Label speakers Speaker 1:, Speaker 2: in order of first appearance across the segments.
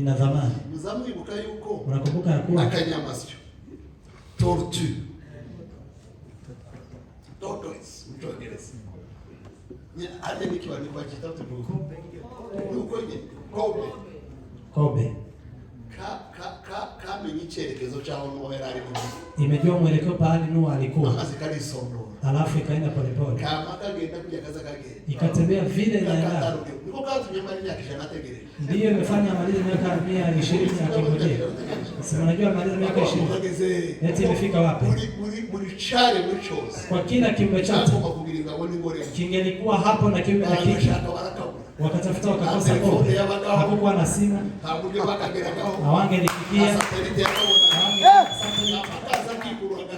Speaker 1: ina dhamani.
Speaker 2: Muzamwibuka yuko
Speaker 1: unakumbuka yakuwa
Speaker 2: akanyamasyo torture tortoise mtogereza ni aje nikiwa ni kwa kitabu nuko kobe kamenye icyerekezo cyaho Nuhu yari ari mu
Speaker 1: imejua mwelekeo pahali Nuhu alikuwa
Speaker 2: amazi kalisondora
Speaker 1: alafu ikaenda polepole
Speaker 2: kama kagenda kuja kaza kagenda
Speaker 1: ikatembea vile na yeye
Speaker 2: niko kazi nyamani yake shanategereje
Speaker 1: ndiyo imefanya amalize miaka 120 akingojea. Sema unajua amalize miaka 20 eti imefika wapi?
Speaker 2: Muri chale muri chose
Speaker 1: kwa kila kiumbe chake kingelikuwa hapo na kiumbe na kike wakatafuta wakakosa kobe, hakukuwa na simu, hawangelifikia.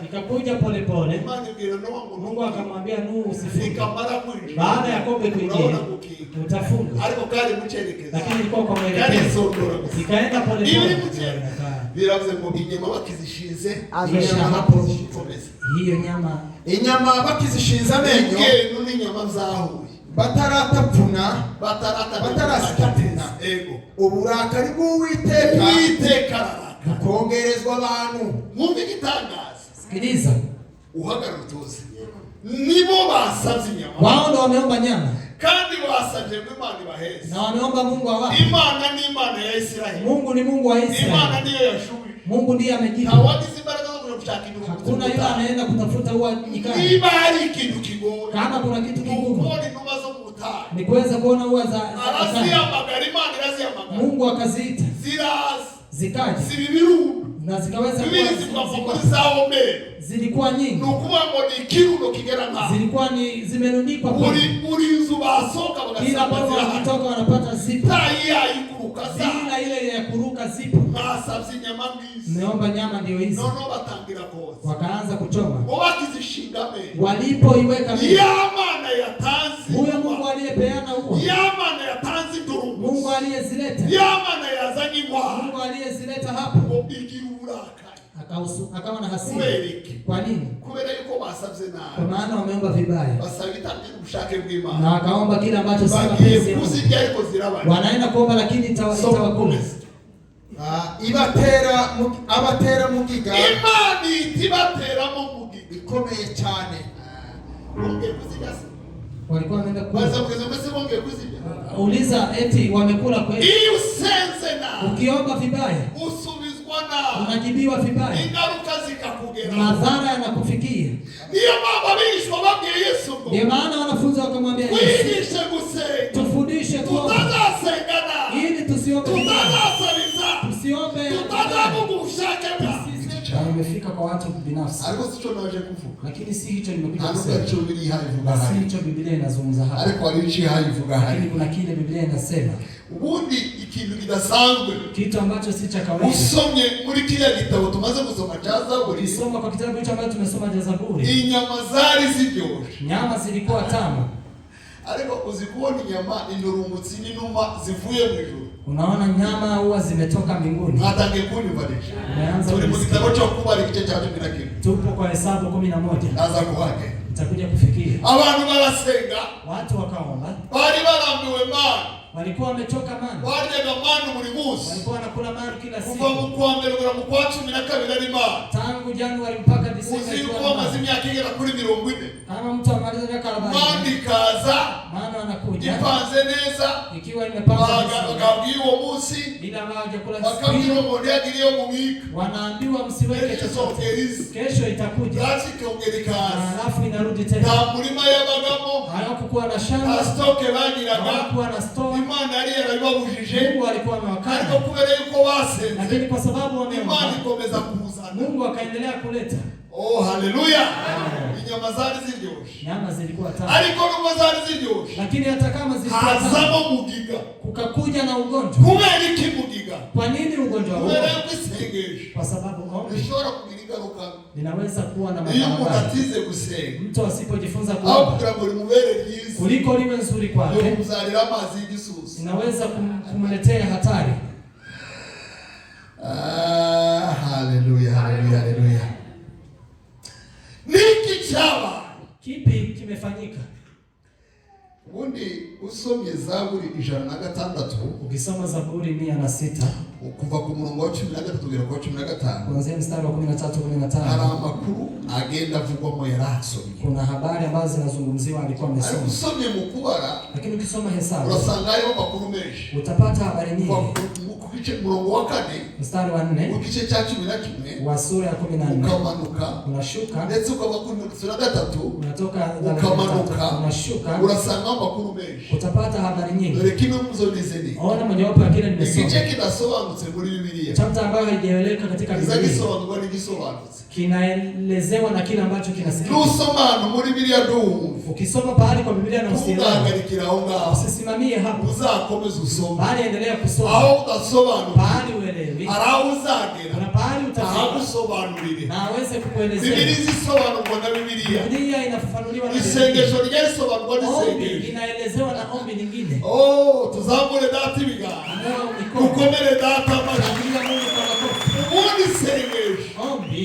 Speaker 1: Ikakuja pole pole, Mungu akamwambia Nuhu usifunge. Baada ya kobe kuingia utafunga, lakini ilikuwa kwa mwelekeo. Ikaenda pole pole,
Speaker 2: biravuze ngo inyama bakizishinze
Speaker 1: hapo hiyo inyama
Speaker 3: bakizishinze amenyo
Speaker 2: n'inyama zahuye
Speaker 3: bataratapfuna
Speaker 2: ego
Speaker 3: uburakari bw'Uwiteka bukongerezwa abantu.
Speaker 2: Mwumve igitangaza,
Speaker 1: sikiliza,
Speaker 2: uhagarara utuze. Nibo basabye inyama,
Speaker 1: wao ndio wameomba nyama,
Speaker 2: kandi basabye ngo Imana ibaheze,
Speaker 1: na wameomba Mungu awape.
Speaker 2: Imana ni Imana ya Israeli,
Speaker 1: Mungu ni Mungu wa Israeli,
Speaker 2: Imana ndiyo yashubije,
Speaker 1: Mungu ndiye amejibu.
Speaker 2: Hawagize imbaraga zo kushaka kitu,
Speaker 1: hakuna yule anaenda kutafuta huwa nyikani.
Speaker 2: Niba hari kitu kigoye,
Speaker 1: kama kuna kitu kigumu,
Speaker 2: ukoni numa zo mutari,
Speaker 1: ni kuweza kuona huwa za
Speaker 2: arasiya magari, Imana iraziya magari,
Speaker 1: Mungu akaziita zikaja
Speaker 2: zibibiru
Speaker 1: na zikaweza
Speaker 2: kuwa
Speaker 1: zilikuwa nyingi,
Speaker 2: nukuwa ngo ni kirundo kigera nka
Speaker 1: zilikuwa ni zimerundikwa
Speaker 2: muri nzu basoka
Speaker 1: kila baba wakitoka wanapata zipo
Speaker 2: tayia ikuruka
Speaker 1: zina ile ya kuruka zipo.
Speaker 2: Basabye nyama ngizi,
Speaker 1: meomba nyama ndio hizi,
Speaker 2: nono batangira koza,
Speaker 1: wakaanza kuchoma,
Speaker 2: wakizishingame
Speaker 1: walipoiweka mimi
Speaker 2: Yamana yatanzi,
Speaker 1: huyo Mungu aliyepeana huo,
Speaker 2: Yamana yatanzi ndurumu,
Speaker 1: Mungu aliyezileta,
Speaker 2: Yamana yazanye kwa
Speaker 1: Mungu aliyezileta hapo, akawa na hasira. Kwa nini?
Speaker 2: Kubera yuko basabye nabi,
Speaker 1: kwa maana wameomba vibaya,
Speaker 2: basabita ubushake bw'Imana,
Speaker 1: na akaomba kile ambacho si mapenzi ya Mungu. Wanaenda kuomba lakini itawakula.
Speaker 3: abatera mugiga,
Speaker 2: Imana itibatera mu mugiga
Speaker 3: ikomeye cyane.
Speaker 1: Walikuwa wanaenda
Speaker 2: kuzija.
Speaker 1: Uliza eti wamekula kweli?
Speaker 2: Iyo sense na
Speaker 1: ukiomba vibaya
Speaker 2: usubizwa na
Speaker 1: unajibiwa vibaya,
Speaker 2: ingaruka zikakugera,
Speaker 1: madhara yanakufikia.
Speaker 2: Ndio baba bishwa babwiye Yesu,
Speaker 1: ndio maana wanafunzi wakamwambia Yesu,
Speaker 2: wigishe gusenga,
Speaker 1: tufundishe kuomba,
Speaker 2: tutazasengana
Speaker 1: ili tusiombe
Speaker 2: tutazasaliza,
Speaker 1: tusiombe
Speaker 2: tutazamungu ushake bwa.
Speaker 1: Imefika kwa watu binafsi,
Speaker 2: ariko sicho naje kuvuga,
Speaker 1: lakini si hicho nimekuja
Speaker 2: kusema. Ariko hicho bili haivuga
Speaker 1: hali, si hicho Biblia inazungumza hapa,
Speaker 2: ariko alichi haivuga hali,
Speaker 1: lakini kuna kile Biblia inasema.
Speaker 2: Ubundi ikintu kidasanzwe,
Speaker 1: kitu ambacho si cha kawaida,
Speaker 2: usomye muri kile gitabo tumaze gusoma cha Zaburi,
Speaker 1: isoma kwa kitabu hicho ambacho tumesoma cha Zaburi,
Speaker 2: inyama zari ziryoshe,
Speaker 1: nyama zilikuwa tamu.
Speaker 2: Ariko uzikuona inyama indurumutsi n'inuma zivuye mu ijuru,
Speaker 1: unaona nyama huwa zimetoka mbinguni.
Speaker 2: Hata ngekuni vadisha.
Speaker 1: Umeanza
Speaker 2: tuli mu gitabo cyo Kubarika igice cya 11.
Speaker 1: Tupo kwa Hesabu 11.
Speaker 2: Naza kuhake.
Speaker 1: Nitakuja kufikia.
Speaker 2: Abantu barasenga,
Speaker 1: watu wakaomba.
Speaker 2: Bari barambiwe mana,
Speaker 1: walikuwa wamechoka mana.
Speaker 2: Baryaga mana buri munsi,
Speaker 1: walikuwa wanakula mana kila siku.
Speaker 2: Kuva mu kwa mbere kugera mu kwa 12 ari mana.
Speaker 1: Tangu Januari mpaka Disemba
Speaker 2: ilikuwa mana. Uzi kwa imyaka igera kuri 40.
Speaker 1: Kama mtu amaliza miaka 40.
Speaker 2: Mana ikaza,
Speaker 1: mana anakuja.
Speaker 2: Ipanze neza,
Speaker 1: ikiwa imepangwa
Speaker 2: bagabwiye uwo munsi,
Speaker 1: bila baje kula siku.
Speaker 2: Bakabwira ngo ndiagiriye mu wiki.
Speaker 1: Wanaambiwa msiweke chochote. Kesho itakuja.
Speaker 2: Basi kiongera ikaza.
Speaker 1: Alafu inarudi tena.
Speaker 2: Na mlima yabagamo,
Speaker 1: hayakuwa na shamba.
Speaker 2: Stoke bagiraga.
Speaker 1: Hayakuwa na store.
Speaker 2: Imana yari yarabibabujije.
Speaker 1: Mungu alikuwa amewakana.
Speaker 2: Ariko kubera yuko basenze,
Speaker 1: lakini kwa sababu wameomba,
Speaker 2: Imana ikomeza kuzana.
Speaker 1: Mungu akaendelea kuleta.
Speaker 2: Oh, haleluya. Inyama zari ziryoshe,
Speaker 1: nyama zilikuwa tamu,
Speaker 2: ariko nubwo zari ziryoshe,
Speaker 1: lakini hata kama zilikuwa tamu,
Speaker 2: hazamo mugiga,
Speaker 1: kukakuja na ugonjwa.
Speaker 2: Kubera iki mugiga?
Speaker 1: Kwa nini ugonjwa huo?
Speaker 2: Kubera kwisengesha,
Speaker 1: kwa sababu ombi
Speaker 2: lishobora kugira ingaruka,
Speaker 1: linaweza kuwa na madhara.
Speaker 2: Iyo mutatize gusenga,
Speaker 1: mtu asipojifunza kuomba,
Speaker 2: kugira ngo limubere ryiza,
Speaker 1: kuliko liwe nzuri kwake,
Speaker 2: kumuzarira amazi y'igisusu,
Speaker 1: inaweza kumletea hatari.
Speaker 2: Haleluya, haleluya, haleluya. Niki chaba?
Speaker 1: Kipi kimefanyika?
Speaker 2: Ubundi usomye Zaburi 106,
Speaker 1: ukisoma Zaburi 106
Speaker 2: kuva ku murongo wa 13 kugera ku 15,
Speaker 1: kuanzia mstari wa 13-15,
Speaker 2: hari amakuru agenda avugwamo yarasomye.
Speaker 1: kuna habari ambazo zinazungumziwa alikuwa amesoma.
Speaker 2: Usomye mu kubara,
Speaker 1: Lakini ukisoma Hesabu
Speaker 2: urasanga harimo amakuru menshi.
Speaker 1: utapata habari nyingi.
Speaker 2: Ku gice murongo wa 4,
Speaker 1: mstari wa 4
Speaker 2: mu gice cya 11
Speaker 1: wa sura ya 14
Speaker 2: ukamanuka,
Speaker 1: unashuka,
Speaker 2: ndetse ukaba ku sura 3
Speaker 1: unatoka
Speaker 2: ukamanuka,
Speaker 1: unashuka,
Speaker 2: urasanga amakuru menshi.
Speaker 1: utapata habari nyingi.
Speaker 2: Dore kimwe muzonizeni,
Speaker 1: Ona mojawapo ya kile nimesoma,
Speaker 2: igice kidasobanutse muri Bibiliya,
Speaker 1: chapter ambayo haijaeleweka katika Biblia,
Speaker 2: izagisobanurwa n'igisobanutse,
Speaker 1: kinaelezewa na kile ambacho kinasikia.
Speaker 2: Nusoma muri Bibiliya ndumva,
Speaker 1: Ukisoma pahali kwa Biblia na usielewe,
Speaker 2: uzagarikira aho ngaho,
Speaker 1: usisimamie hapo,
Speaker 2: uzakomeza usome,
Speaker 1: bali endelea kusoma.
Speaker 2: aho udasobanura,
Speaker 1: Pahali uelewi,
Speaker 2: haraho uzagera,
Speaker 1: kuna pahali utafika
Speaker 2: gusobanurire
Speaker 1: na aweze kukuelezea.
Speaker 2: Biblia zisobanurwa na Bibiliya,
Speaker 1: Biblia inafafanuliwa na Biblia.
Speaker 2: isengesho ryasobanurwa
Speaker 1: Ombi
Speaker 2: n'isengesho.
Speaker 1: inaelezewa na ombi lingine.
Speaker 2: Tuzamure data ibiganza, ukomere data amajwi, ubundi isengesho
Speaker 1: ombi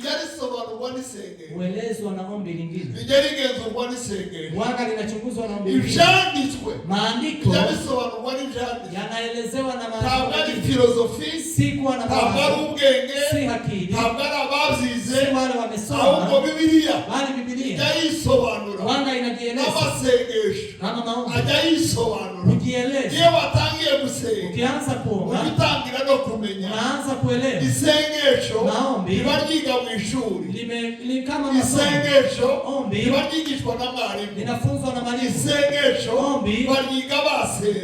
Speaker 2: ryarisobanurwa n'isengesho,
Speaker 1: uelezwa na ombi lingine.
Speaker 2: rigenzurwa n'isengesho,
Speaker 1: Mwaka linachunguzwa na ombi lingine.
Speaker 2: ibyanditswe
Speaker 1: Maandiko
Speaker 2: ryarisobanurwa n'ibyanditswe,
Speaker 1: yanaelezewa na
Speaker 2: ntabwo ari
Speaker 1: maandiko.
Speaker 2: filozofi,
Speaker 1: Si kuwa na
Speaker 2: ntabwo ari
Speaker 1: mawazo,
Speaker 2: ubwenge,
Speaker 1: si akili,
Speaker 2: ntabwo ari ababyize,
Speaker 1: si wale wamesoma,
Speaker 2: ahubwo Bibiliya
Speaker 1: bali Biblia
Speaker 2: ajya yisobanura,
Speaker 1: wanga inajieleza
Speaker 2: n'amasengesho
Speaker 1: kama maombi.
Speaker 2: ajya yisobanura.
Speaker 1: Ukieleza,
Speaker 2: Iyo watangiye gusenga,
Speaker 1: ukianza kuomba,
Speaker 2: ugitangira no kumenya
Speaker 1: unaanza kuelewa.
Speaker 2: isengesho
Speaker 1: Maombi
Speaker 2: riba ryiga mu ishuri,
Speaker 1: kama masomo.
Speaker 2: isengesho
Speaker 1: Ombi
Speaker 2: riba ryigishwa na mwarimu,
Speaker 1: linafunzwa na mwalimu.
Speaker 2: isengesho
Speaker 1: Ombi
Speaker 2: baryiga basenze.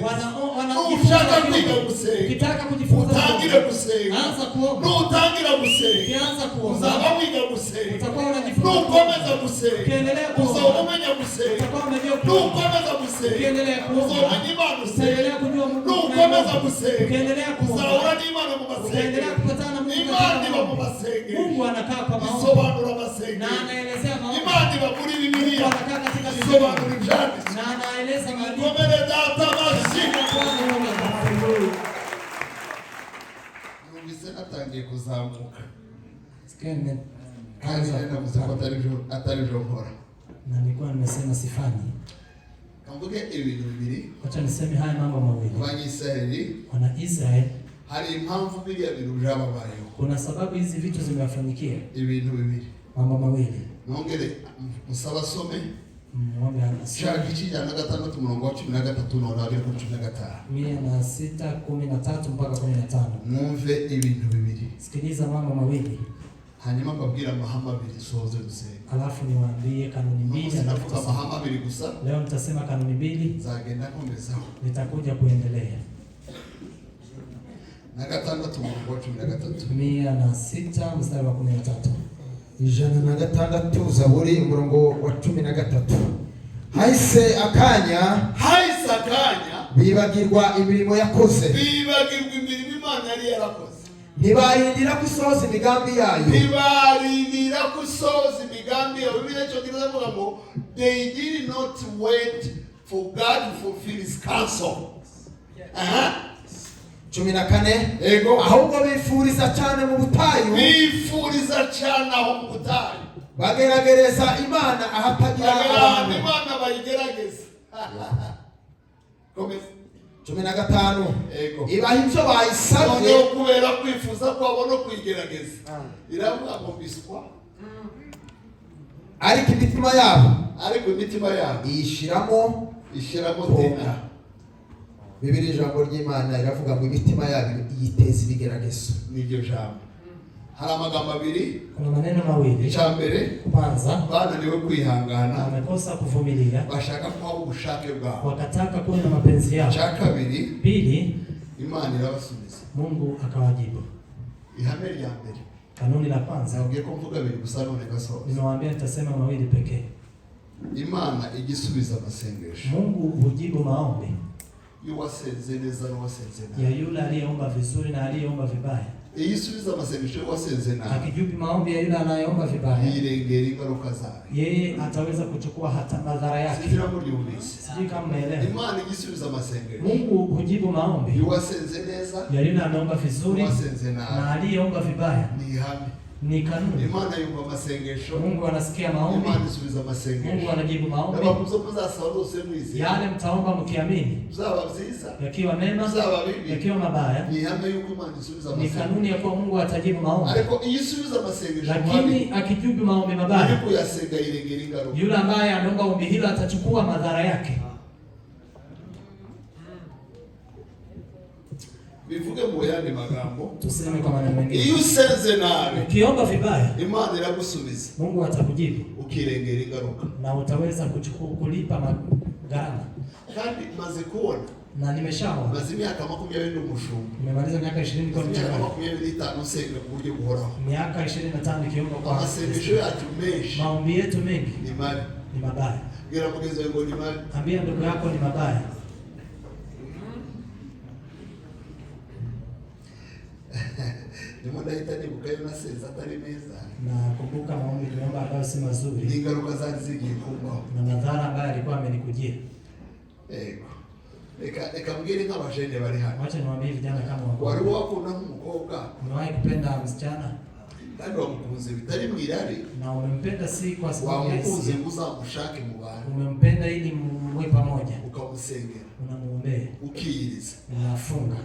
Speaker 1: Ushaka
Speaker 2: kwiga gusenga,
Speaker 1: ukitaka kujifunza
Speaker 2: utangire gusenga,
Speaker 1: anza kuomba.
Speaker 2: nutangira gusenga
Speaker 1: Ukianza kuomba
Speaker 2: uzaba wiga gusenga,
Speaker 1: utakuwa unajifunza.
Speaker 2: nukomeza gusenga
Speaker 1: Ukiendelea kuomba
Speaker 2: uzaba umenya gusenga,
Speaker 1: utakuwa unajua kuomba.
Speaker 2: nukomeza gusenga
Speaker 1: Ukiendelea kuomba
Speaker 2: uzamenya Imana
Speaker 1: utaendelea
Speaker 2: usenga,
Speaker 1: kujua Mungu.
Speaker 2: nukomeza gusenga
Speaker 1: Ukiendelea kuomba
Speaker 2: uzahura n'Imana mu
Speaker 1: utaendelea
Speaker 2: masengesho.
Speaker 1: kupatana na Mungu.
Speaker 2: Imana iba mu masengesho,
Speaker 1: Mungu anakaa kwa maombi
Speaker 2: isobanura
Speaker 1: na
Speaker 2: amasengesho.
Speaker 1: anaelezea maombi.
Speaker 2: Imana iba muri
Speaker 1: Mungu
Speaker 2: Bibiliya,
Speaker 1: anakaa katika Biblia
Speaker 2: isobanura ibyanditswe.
Speaker 1: na anaeleza maandiko.
Speaker 2: Komere data amashyi. Numvise natangiye kuzamuka, kandi navuze ko atari byo nkora.
Speaker 1: Na nilikuwa nimesema sifanyi.
Speaker 2: Kamvuge ibintu bibiri.
Speaker 1: Acha niseme haya mambo mawili.
Speaker 2: Abanyisraeli,
Speaker 1: Wana Israel,
Speaker 2: hari impamvu biriya bintu byababayeho.
Speaker 1: kuna sababu hizi vitu zimewafanyikia.
Speaker 2: Ibintu bibiri.
Speaker 1: Mambo mawili.
Speaker 2: Nongere musaba some
Speaker 1: Mwombe anasema
Speaker 2: shaka ikijana 6 murongo wa 13 none abiri ku 15.
Speaker 1: 106:13 mpaka 15.
Speaker 2: Mwumve ibintu bibiri.
Speaker 1: Sikiliza mambo mawili.
Speaker 2: Hanyuma mbabwira amahame abiri soze gusenga.
Speaker 1: Alafu niwaambie kanuni mbili.
Speaker 2: Navuga amahame abiri gusa.
Speaker 1: Leo nitasema kanuni mbili.
Speaker 2: Zagenda komezaho.
Speaker 1: Nitakuja kuendelea.
Speaker 2: Na 6 murongo wa 13.
Speaker 1: 106 mstari wa 13.
Speaker 3: 106 Zaburi umurongo wa 13. Hahise akanya bibagirwa imirimo yakoze,
Speaker 2: bibagirwa imirimo Imana yari yarakoze,
Speaker 3: ntibarindira gusohoza imigambi yayo.
Speaker 2: Bibiliya cyo kiravuga ngo they did not wait for God to fulfill his counsel.
Speaker 3: 14
Speaker 2: Ego.
Speaker 3: ahubwo bifuriza cyane mu butayu,
Speaker 2: aho mu butayu
Speaker 3: bageragereza Imana ahatagira abantu.
Speaker 2: Imana bayigerageza.
Speaker 3: 15
Speaker 2: Ego.
Speaker 3: ibaha ibyo bayisabye,
Speaker 2: Noneho kubera kwifuza kwabo no kwigerageza iravuga ngo biswa,
Speaker 3: ariko imitima yabo
Speaker 2: ishyiramo tena.
Speaker 3: Bibiliya ijambo ry'Imana iravuga ngo imitima yabo yiteza ibigeragezo.
Speaker 2: Niryo jambo. Hari amagambo abiri.
Speaker 1: Kuna maneno mawili.
Speaker 2: Icyambere,
Speaker 1: kwanza
Speaker 2: bananiwe kwihangana,
Speaker 1: wamekosa kuvumilia,
Speaker 2: bashaka kuba ubushake bwabo,
Speaker 1: wakataka kuwa na mapenzi yao.
Speaker 2: Cha kabiri,
Speaker 1: Pili,
Speaker 2: Imana irabasubiza,
Speaker 1: Mungu akawajibu.
Speaker 2: Ihame rya mbere,
Speaker 1: kanuni la kwanza,
Speaker 2: nabwiye ko mvuga bibiri gusa none gasoza.
Speaker 1: Nimewaambia nitasema mawili pekee.
Speaker 2: Imana igisubiza amasengesho.
Speaker 1: Mungu hujibu maombi
Speaker 2: y'uwasenze neza n'uwasenze nabi,
Speaker 1: ya yule aliyeomba vizuri na aliyeomba vibaya.
Speaker 2: Igisubiza amasengesho y'uwasenze nabi,
Speaker 1: Akijibu maombi ya yule anayeomba vibaya,
Speaker 2: yirengera ingaruka zayo,
Speaker 1: yeye ataweza kuchukua hata madhara yake.
Speaker 2: Sijira muri yumvise.
Speaker 1: Sijui kama umeelewa.
Speaker 2: Imana igisubiza amasengesho.
Speaker 1: Mungu hujibu maombi
Speaker 2: y'uwasenze neza
Speaker 1: ya yule anaomba vizuri
Speaker 2: n'uwasenze nabi,
Speaker 1: na aliyeomba vibaya.
Speaker 2: ni ihame.
Speaker 1: Ni kanuni.
Speaker 2: Imana yumva amasengesho.
Speaker 1: Mungu anasikia maombi.
Speaker 2: Imana isubiza amasengesho.
Speaker 1: Mungu anajibu maombi.
Speaker 2: Nabakuzo muzasaba bose mwize.
Speaker 1: Yale mtaomba mkiamini.
Speaker 2: Uzaba byiza.
Speaker 1: Yakiwa mema,
Speaker 2: uzaba bibi.
Speaker 1: yakiwa mabaya.
Speaker 2: Ni hame yuko Imana isubiza amasengesho.
Speaker 1: Ni kanuni ya kwa Mungu atajibu maombi.
Speaker 2: Ariko iyo isubiza amasengesho.
Speaker 1: Lakini akijibu maombi mabaya,
Speaker 2: yuko yasenga irengera ingaruka.
Speaker 1: Yule ambaye anaomba ombi hilo atachukua madhara yake.
Speaker 2: Bivuge mu yandi magambo,
Speaker 1: tuseme kwa maneno mengine.
Speaker 2: Iyo usenze nabi,
Speaker 1: ukiomba vibaya,
Speaker 2: Imana iragusubiza.
Speaker 1: Mungu atakujibu.
Speaker 2: Ukirengera ingaruka.
Speaker 1: Na utaweza kulipa gharama.
Speaker 2: Kandi maze kuona.
Speaker 1: Na nimeshaona.
Speaker 2: Maze miaka 20 umushumba.
Speaker 1: Nimemaliza miaka 20 kwa mchungaji.
Speaker 2: Miaka 25 senga ku buryo buhoraho.
Speaker 1: Miaka 25 nikiomba kwa
Speaker 2: amasengesho yacu menshi.
Speaker 1: Maombi yetu mengi
Speaker 2: ni mabi.
Speaker 1: Ni mabaya.
Speaker 2: Gira mugeze ngo ni mabi.
Speaker 1: Ambia ndugu yako ni mabaya.
Speaker 2: Nimuda hita nibukayo nasenza atari meza.
Speaker 1: Na kumbuka maombi niomba ambayo si mazuri.
Speaker 2: Ingaruka zari zigiye kubaho.
Speaker 1: Na madhara ambayo alikuwa amenikujia.
Speaker 2: Eka mgeni nk'abajene bari hano.
Speaker 1: Wacha niwaambie vijana kama wako.
Speaker 2: Wari wakunda nk'umukobwa.
Speaker 1: Umewahi kupenda msichana?
Speaker 2: Kandi wamukunze bitari mwirari.
Speaker 1: Na umempenda si kwa sababu ya hisia.
Speaker 2: Wamukunze nguzamushake mu bantu.
Speaker 1: Umempenda ili muwe pamoja.
Speaker 2: Ukamusengera.
Speaker 1: Unamuombea.
Speaker 2: Ukiyiriza.
Speaker 1: Unafunga.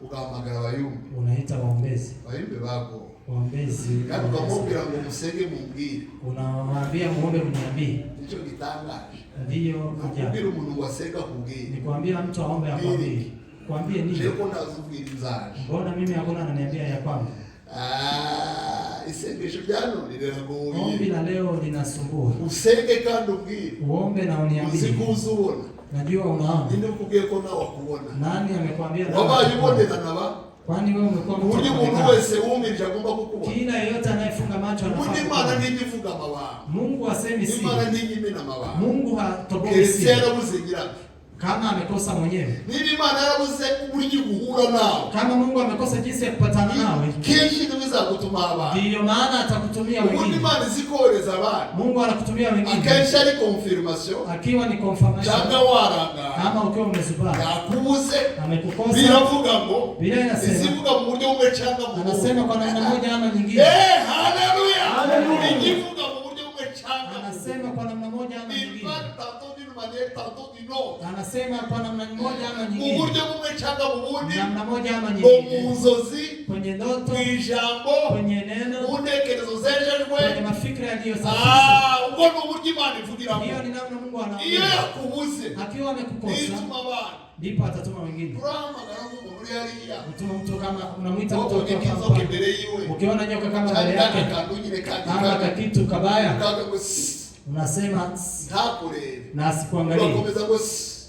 Speaker 2: Ukahamagara abayumbi.
Speaker 1: Unaita waombezi.
Speaker 2: Bayumbi bako.
Speaker 1: Waombezi.
Speaker 2: Kandi ukamubwira ngo musenge mumbwire.
Speaker 1: Unamwambia muombe mniambie.
Speaker 2: Nicho gitangaje.
Speaker 1: Ndiyo kuja.
Speaker 2: Kubwira umuntu wasenga kubwire.
Speaker 1: Ni kuambia mtu aombe akwambie. Kuambie nini?
Speaker 2: Jeko nazubwira inzaje.
Speaker 1: Mbona mimi hakuna ananiambia ya kwamba?
Speaker 2: Isengesho byano liragoye.
Speaker 1: Ombi la leo linasumbua.
Speaker 2: Usenge kandi ubwire.
Speaker 1: Uombe na uniambie.
Speaker 2: Usikuzuona.
Speaker 1: Najua unaona.
Speaker 2: Ndio kugiye ko na wakuona.
Speaker 1: Nani amekwambia?
Speaker 2: Wabayiboneza naba.
Speaker 1: Kwani wewe umekuwa mtu
Speaker 2: undi muntu wese umirije agomba kukubona.
Speaker 1: Kila yeyote anayefunga macho anafaa.
Speaker 2: Undi Imana ntiyivuga amabanga.
Speaker 1: Mungu asemi si.
Speaker 2: Imana ntiyimena amabanga.
Speaker 1: Mungu hatoboi si.
Speaker 2: Kera buzigira.
Speaker 1: Kama amekosa mwenyewe.
Speaker 2: Niba Imana yarabuze uburyo guhura nawe.
Speaker 1: Kama Mungu amekosa jinsi ya kupatana nawe.
Speaker 2: Kenshi ntibizagutuma abantu.
Speaker 1: Ndiyo maana atakutumia wengine.
Speaker 2: Ubundi Imana zikoreza abantu.
Speaker 1: Mungu anakutumia wengine.
Speaker 2: Akenshi ari confirmation.
Speaker 1: Akiwa ni confirmation.
Speaker 2: Cyangwa waranga.
Speaker 1: Kama ukiwa umezubaa.
Speaker 2: Yakubuze.
Speaker 1: Amekukosa.
Speaker 2: Biravuga ngo.
Speaker 1: Biblia inasema.
Speaker 2: Izivuga mu buryo bumwe cyangwa mu bundi.
Speaker 1: Anasema kwa namna moja ama nyingine.
Speaker 2: Haleluya. Haleluya. Ikivuga mu buryo bumwe cyangwa.
Speaker 1: Anasema kwa namna moja ama nyingine. Anasema kwa namna moja ama nyingine.
Speaker 2: Mu buryo bumwe cyangwa mu bundi.
Speaker 1: Namna moja ama nyingine.
Speaker 2: Mu nzozi,
Speaker 1: kwenye ndoto,
Speaker 2: ijambo,
Speaker 1: kwenye neno,
Speaker 2: mu ntekerezo zejejwe,
Speaker 1: kwenye mafikra yaliyosafishwa.
Speaker 2: ubwo ni uburyo Imana ivugira.
Speaker 1: Hiyo ni namna Mungu anaongea.
Speaker 2: Iyo yakubuze,
Speaker 1: akiwa amekukosa,
Speaker 2: ituma abantu,
Speaker 1: ndipo atatuma wengine.
Speaker 2: Turamagana ngo muri hariya.
Speaker 1: Utuma mtu kama unamuita mtu
Speaker 2: kwa kama imbere yiwe.
Speaker 1: Ukiona nyoka kama mbele yake, kama kakitu kabaya, unasema
Speaker 2: ntakure
Speaker 1: na asikuangalie.
Speaker 2: Unakomeza ngo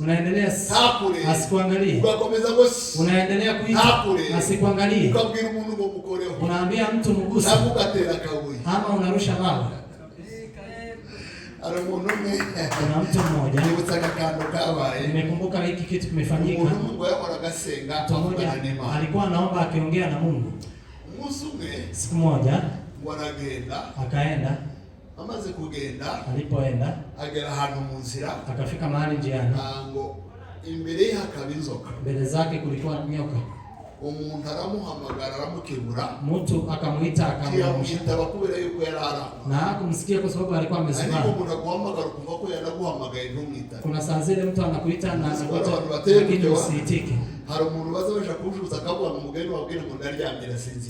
Speaker 1: unaendelea
Speaker 2: ntakure
Speaker 1: asikuangalie.
Speaker 2: Unakomeza ngo
Speaker 1: unaendelea kuita asikuangalie.
Speaker 2: Ukabwira umuntu ngo mukoreho.
Speaker 1: Unaambia mtu mguse.
Speaker 2: Nakugatera kabuye.
Speaker 1: Ama unarusha mawe. Kuna mtu mmoja nimekumbuka hiki kitu kimefanyika. Alikuwa anaomba akiongea na Mungu. Siku moja akaenda. Alipoenda akafika mahali njiani. Mbele zake kulikuwa nyoka.
Speaker 2: Umuntu aramuhamagara aramukebura.
Speaker 1: Mtu akamuita akamwamsha. Na hakumsikia kwa sababu alikuwa amesimama. Kuna saa zile mtu anakuita na anakuita lakini usiitike.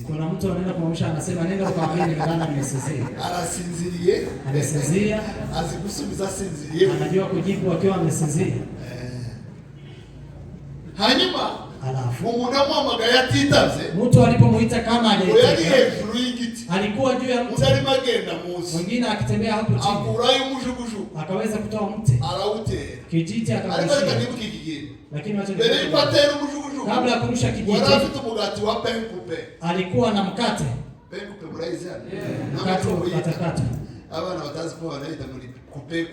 Speaker 1: Kuna mtu anaenda kumwamsha anasema nenda ukamwambie nilala nimesinzia. Amesinzia. Anajua kujibu akiwa amesinzia.
Speaker 2: Hanyuma
Speaker 1: alafu
Speaker 2: umuntu amuhamagaye atitavye.
Speaker 1: Mtu alipomuita kama hajaitika.
Speaker 2: Yari hejuru y'igiti.
Speaker 1: Alikuwa juu ya mti.
Speaker 2: Utari magenda munsi.
Speaker 1: Mwingine akitembea hapo chini.
Speaker 2: Akurayo umujugujugu.
Speaker 1: Akaweza kutoa mti.
Speaker 2: Arawutera.
Speaker 1: Kijiti akamshika. Lakini wacha
Speaker 2: mbele ipatera umujugujugu.
Speaker 1: Kabla ya kurusha kijiti.
Speaker 2: Wala afite umugati wa penkupe.
Speaker 1: Alikuwa na mkate.
Speaker 2: Penkupe muraizi yani.
Speaker 1: Mkate wa katakata.
Speaker 2: Abana batazi ko banaita muri kupe.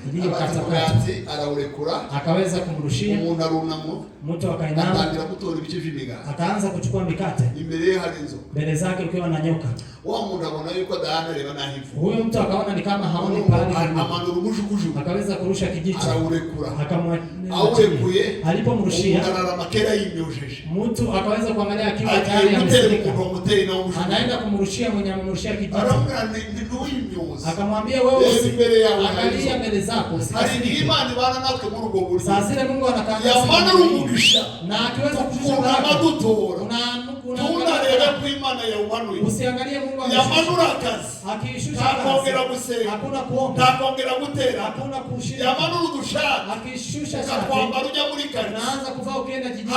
Speaker 1: Ndiyo katakata.
Speaker 2: Arawurekura.
Speaker 1: Akaweza kumrushia.
Speaker 2: Umuntu arunamo.
Speaker 1: Mtu akainama.
Speaker 2: Atangira gutora ibice vy'imigati.
Speaker 1: Akaanza kuchukua mikate.
Speaker 2: Imbere hari inzo.
Speaker 1: Mbele zake ukiwa na nyoka.
Speaker 2: Wa muntu abona yuko dahanareba nahifu.
Speaker 1: Huyo mtu akaona ni kama haoni pale.
Speaker 2: Amanura umujugujugu.
Speaker 1: Akaweza kurusha kijiti.
Speaker 2: Arawurekura.
Speaker 1: alipomrushia mtu akaweza kuangalia akiwa tayari amesirika, anaenda kumrushia mwenye amemrushia kijiti, akamwambia wewe angalia mbele zako. Sasa zile Mungu anakaa na akiweza kushusha baraka, usiangalie Mungu akishusha hakuna kuomba, hakuna kushiriki, akishusha unaanza kuvaa ukienda jijini,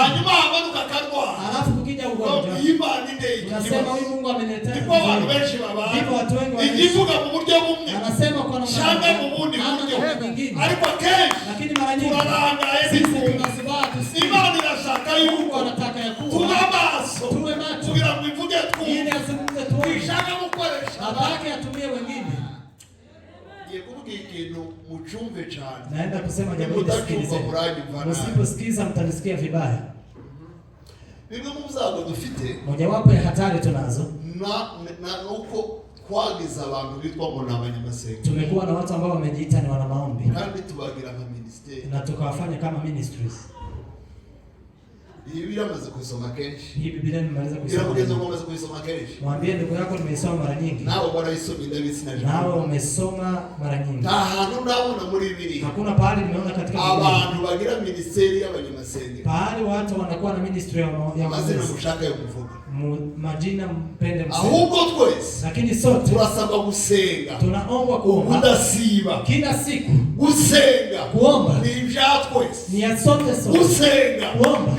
Speaker 1: alafu kukija ugonjwa unasema huyu Mungu ameniletea. Ndipo watu wengi wanasema kwa namna nyingine, lakini mara nyingi sisi tunasibaa Mungu anataka ya kuwa tuwe macho ili azungumze tuone, hataki atumie wengine. Naenda kusema jambo hili, sikilizeni. Msiposikiza mtanisikia vibaya. Mojawapo ya hatari tunazo
Speaker 2: uko kwagiza abantu bitwa ngo n'abanyamasenga.
Speaker 1: Tumekuwa na watu ambao wamejiita ni wana maombi,
Speaker 2: kandi tubagira nka ministeri
Speaker 1: na tukawafanya kama ministries.
Speaker 2: Hii Biblia mwanzo kusoma kenshi.
Speaker 1: Hii Biblia nimeweza kusoma. Mwambie ndugu yako nimesoma mara nyingi.
Speaker 2: Nao bwana isoma ndabisi na jambo.
Speaker 1: Nao umesoma mara nyingi.
Speaker 2: Ahantu ndabona muri Biblia.
Speaker 1: Hakuna pahali nimeona katika Biblia
Speaker 2: abantu bagira ministeri y'abanyamasenga.
Speaker 1: Pahali watu wanakuwa na ministry ya
Speaker 2: mazina mushaka yo kuvuga.
Speaker 1: Majina mpende msema.
Speaker 2: Ahubwo twese.
Speaker 1: Lakini sote
Speaker 2: turasaba gusenga.
Speaker 1: Tunaomba kuomba.
Speaker 2: Udasiba.
Speaker 1: Kila siku.
Speaker 2: Gusenga.
Speaker 1: Kuomba.
Speaker 2: Ni twese.
Speaker 1: Ni ya sote.
Speaker 2: Gusenga.
Speaker 1: Kuomba.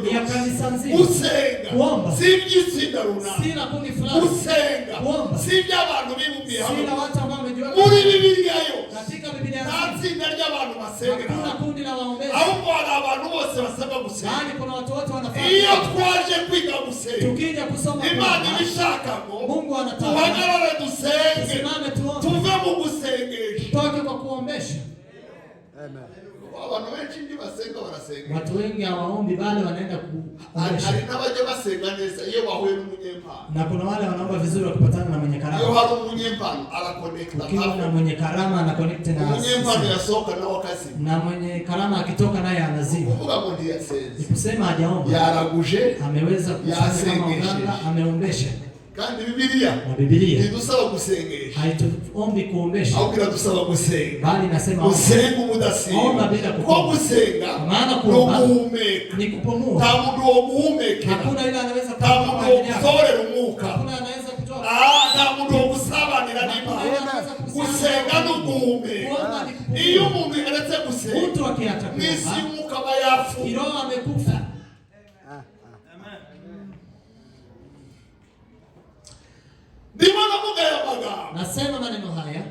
Speaker 2: Ni
Speaker 1: ya kanisa nzima.
Speaker 2: Gusenga.
Speaker 1: Kuomba.
Speaker 2: Si byitsinda runaka.
Speaker 1: Si na kundi fulani.
Speaker 2: Gusenga.
Speaker 1: Kuomba.
Speaker 2: Si by'abantu bibumbiye hamwe.
Speaker 1: Si na watu ambao wamejua.
Speaker 2: Muri Biblia yo.
Speaker 1: Katika Biblia
Speaker 2: nzima. Natsinda ry'abantu basenga.
Speaker 1: Hakuna kundi la waombezi.
Speaker 2: Ahubwo hari abantu bose basaba gusenga.
Speaker 1: Bali kuna watu wote wanafanya.
Speaker 2: Iyo twaje kwiga gusenga.
Speaker 1: Tukija kusoma
Speaker 2: Imana ibishaka ngo
Speaker 1: Mungu anataka.
Speaker 2: Tuhagarare dusenge.
Speaker 1: Tusimame tuombe.
Speaker 2: Tuve mu gusengesha.
Speaker 1: Tutoke kwa kuombesha.
Speaker 2: Amen. Abantu benshi ndi basenga barasenga.
Speaker 1: Watu wengi hawaombi bali wanaenda kuombesha.
Speaker 2: Hari n'abaje basenga neza iyo bahuye n'umunyempano.
Speaker 1: Na kuna wale wanaomba vizuri wakipatana na mwenye karama.
Speaker 2: Iyo hari umunyempano ala connect na
Speaker 1: ukiwa na mwenye karama ana connect na
Speaker 2: umunyempano yasoka na wakasi.
Speaker 1: Na mwenye karama akitoka naye anazima.
Speaker 2: Kuvuga ngo ndiye senze.
Speaker 1: Nikusema hajaomba.
Speaker 2: Yaraguje.
Speaker 1: Ameweza kufanya kama uganga, ameombesha.
Speaker 2: Kandi Biblia idusaba gusengesha.
Speaker 1: Haituombi kuombesha.
Speaker 2: Au kila dusaba gusenga.
Speaker 1: Bali nasema
Speaker 2: gusenga umudasiba.
Speaker 1: Omba bila kuomba.
Speaker 2: Kwa gusenga
Speaker 1: maana kuomba ni kupumua.
Speaker 2: Tamudu omuhumeke.
Speaker 1: Hakuna yule anaweza
Speaker 2: tamudu okusorera umuka.
Speaker 1: Hakuna anaweza kutoa.
Speaker 2: Tamudu okusabanira n'Imana. Gusenga n'uguhumeka. Iyo umuntu yaretse gusenga.
Speaker 1: Mtu akiacha kuomba.
Speaker 2: Nisi umuka bayafu.
Speaker 1: Kiroho amekufa. Nasema maneno haya.